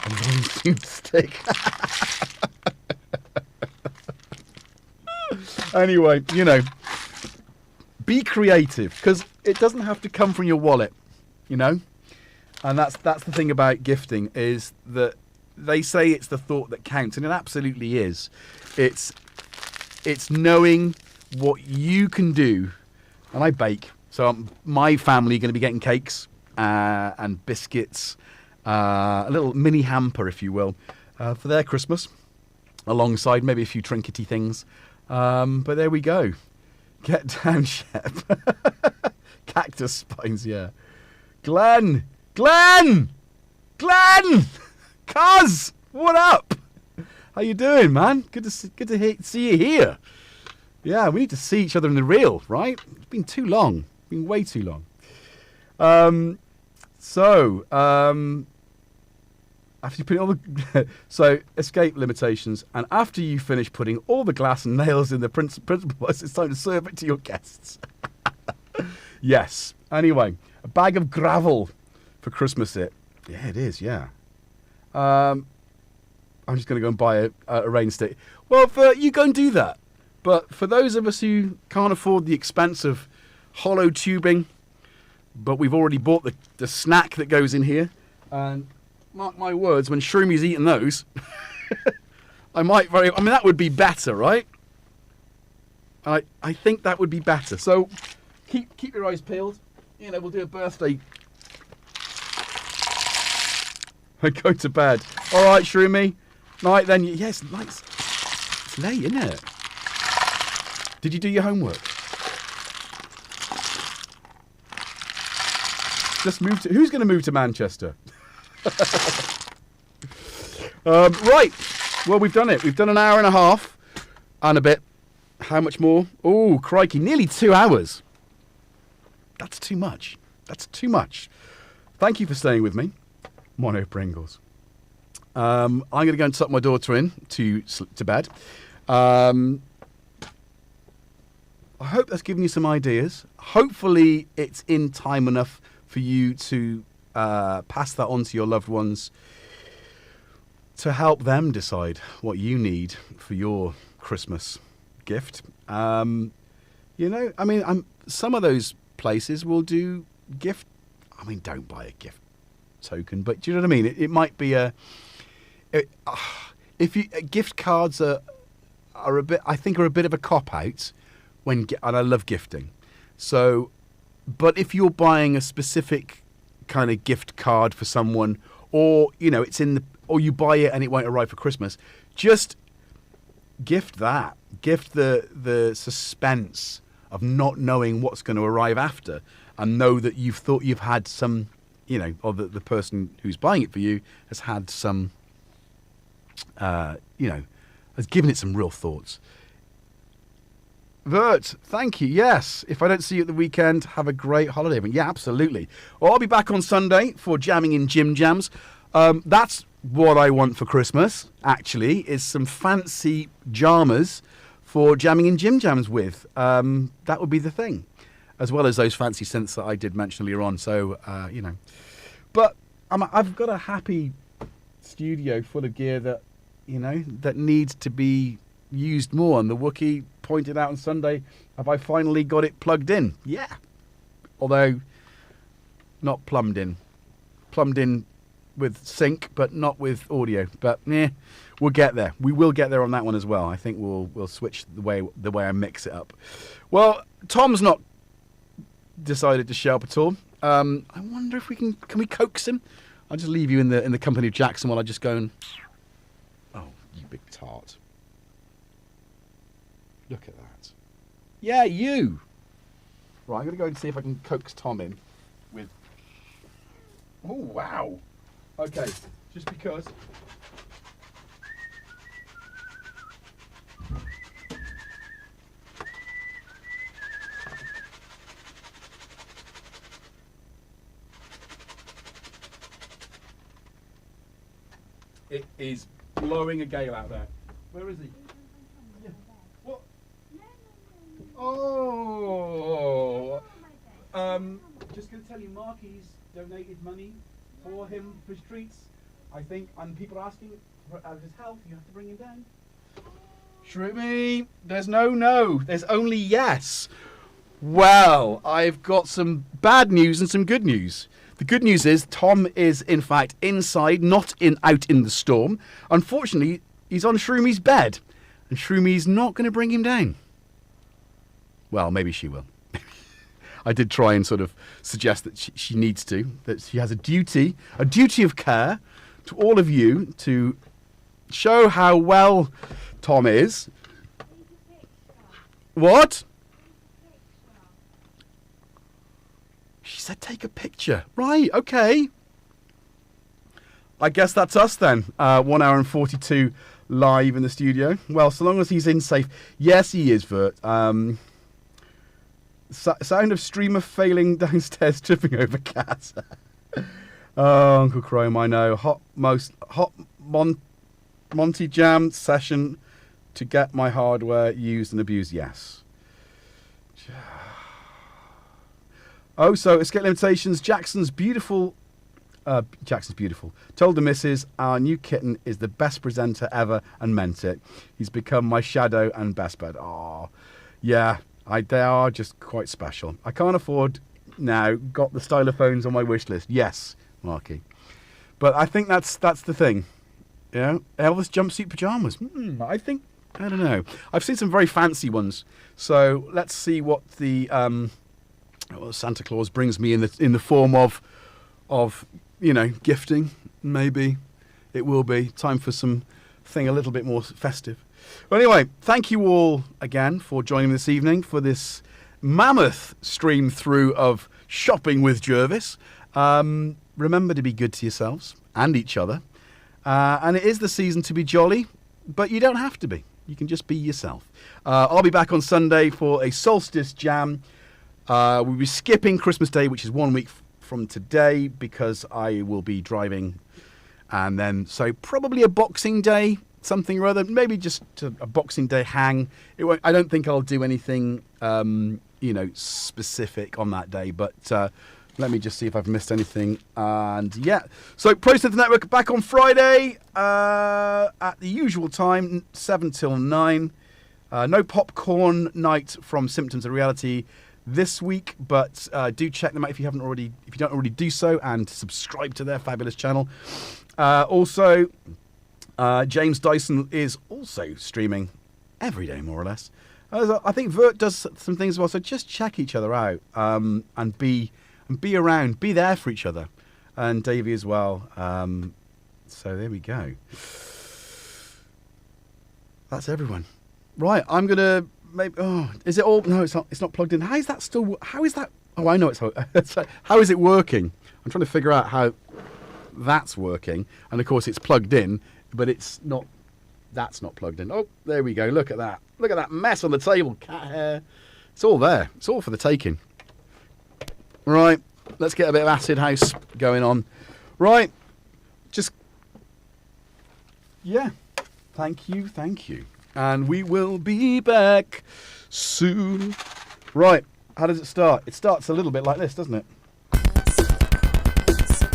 a long tube stick. Anyway, you know, be creative, because it doesn't have to come from your wallet, you know. And that's the thing about gifting, is that they say it's the thought that counts, and it absolutely is. It's knowing what you can do. And I bake, so my family are going to be getting cakes and biscuits, a little mini hamper, if you will, for their Christmas, alongside maybe a few trinkety things. But there we go. Get down, Shep. Cactus spines, yeah. Glenn! Cuz! What up? How you doing, man? Good to see you here. Yeah, we need to see each other in the real, right? It's been too long. It's been way too long. after you put all the so escape limitations, and after you finish putting all the glass and nails in the principal box, it's time to serve it to your guests. Yes. Anyway, a bag of gravel for Christmas. Yeah, it is. Yeah. I'm just going to go and buy a rain stick. Well, you go and do that. But for those of us who can't afford the expense of hollow tubing, but we've already bought the snack that goes in here, and mark my words, when Shroomy's eating those, that would be better, right? I think that would be better. So keep your eyes peeled. You know, we'll do a birthday. I go to bed. All right, Shroomy. Night then. Yes, nice. It's late, isn't it? Did you do your homework? Just move to. Who's going to move to Manchester? Right. Well, we've done it. We've done an hour and a half and a bit. How much more? Oh, crikey. Nearly 2 hours. That's too much. That's too much. Thank you for staying with me. Mono Pringles. I'm going to go and tuck my daughter in to bed. I hope that's given you some ideas. Hopefully it's in time enough for you to pass that on to your loved ones to help them decide what you need for your Christmas gift. Some of those places will do gift. Don't buy a gift token, but do you know what I mean? It might be gift cards are a bit. I think are a bit of a cop out and I love gifting. So, but if you're buying a specific kind of gift card for someone, or it's or you buy it and it won't arrive for Christmas, just gift that. Gift the suspense of not knowing what's going to arrive after, and know that you've had some, or the person who's buying it for you has had some, has given it some real thoughts. Vert, thank you. Yes, if I don't see you at the weekend, have a great holiday. But yeah, absolutely. Well, I'll be back on Sunday for jamming in Jim Jams. That's what I want for Christmas, actually, is some fancy jammers for jamming in Jim Jams with. That would be the thing, as well as those fancy synths that I did mention earlier on. So, But I've got a happy studio full of gear that, that needs to be used more. And the Wookiee pointed out on Sunday, have I finally got it plugged in? Yeah. Although, not plumbed in. Plumbed in with sync, but not with audio. But, we'll get there. We will get there on that one as well. I think we'll switch the way I mix it up. Well, Tom's not decided to show up at all. I wonder if can we coax him? I'll just leave you in the company of Jackson while I just go and... Oh, you big tart. Look at that. Yeah, you. Right, I'm going to go and see if I can coax Tom in with... Oh, wow. Okay, just because... It is blowing a gale out there. Where is he? Yeah. What? Oh. Just going to tell you, Marky's donated money for him for his treats. I think, and people are asking out of his health, you have to bring him down. Shroomy, there's no. There's only yes. Well, I've got some bad news and some good news. The good news is Tom is, in fact, inside, not out in the storm. Unfortunately, he's on Shroomy's bed, and Shroomy's not going to bring him down. Well, maybe she will. I did try and sort of suggest that she needs to, that she has a duty of care to all of you to show how well Tom is. What? She said take a picture. Right, okay. I guess that's us then. 1 hour and 42 live in the studio. Well, so long as he's in safe. Yes, he is, Vert. Sound of streamer failing downstairs, tripping over cat. Oh, Uncle Chrome, I know. Monty Jam session to get my hardware used and abused. Yes. Oh, so Escape Limitations. Jackson's beautiful. Told the missus our new kitten is the best presenter ever and meant it. He's become my shadow and best bud. Oh, yeah. They are just quite special. I can't afford now. Got the stylophones on my wish list. Yes, Marky. But I think that's the thing. You know, Elvis jumpsuit pajamas. I don't know. I've seen some very fancy ones. So let's see what the Santa Claus brings me in the form of gifting. Maybe it will be time for something a little bit more festive. But anyway, thank you all again for joining me this evening for this mammoth stream through of shopping with Jervis. Remember to be good to yourselves and each other. And it is the season to be jolly, but you don't have to be. You can just be yourself. I'll be back on Sunday for a solstice jam. We'll be skipping Christmas Day, which is 1 week from today, because I will be driving. And then, so probably a Boxing Day, something or other. Maybe just a Boxing Day hang. I don't think I'll do anything, specific on that day. But let me just see if I've missed anything. And yeah, so Pro Synth Network back on Friday at the usual time, 7 till 9. No popcorn night from Symptoms of Reality this week, but do check them out if you don't already do so, and subscribe to their fabulous channel. Also, James Dyson is also streaming every day, more or less. I think Vert does some things as well, so just check each other out and be around, be there for each other, and Davey as well. So there we go. That's everyone. Right, I'm gonna. Maybe, is it all? No, it's not. It's not plugged in. How is that still? How is that? Oh, I know it's. How is it working? I'm trying to figure out how that's working. And of course, it's plugged in, but it's not. That's not plugged in. Oh, there we go. Look at that. Look at that mess on the table. Cat hair. It's all there. It's all for the taking. Right. Let's get a bit of acid house going on. Right. Yeah. Thank you. And we will be back soon. Right, how does it start? It starts a little bit like this, doesn't it?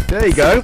There you go.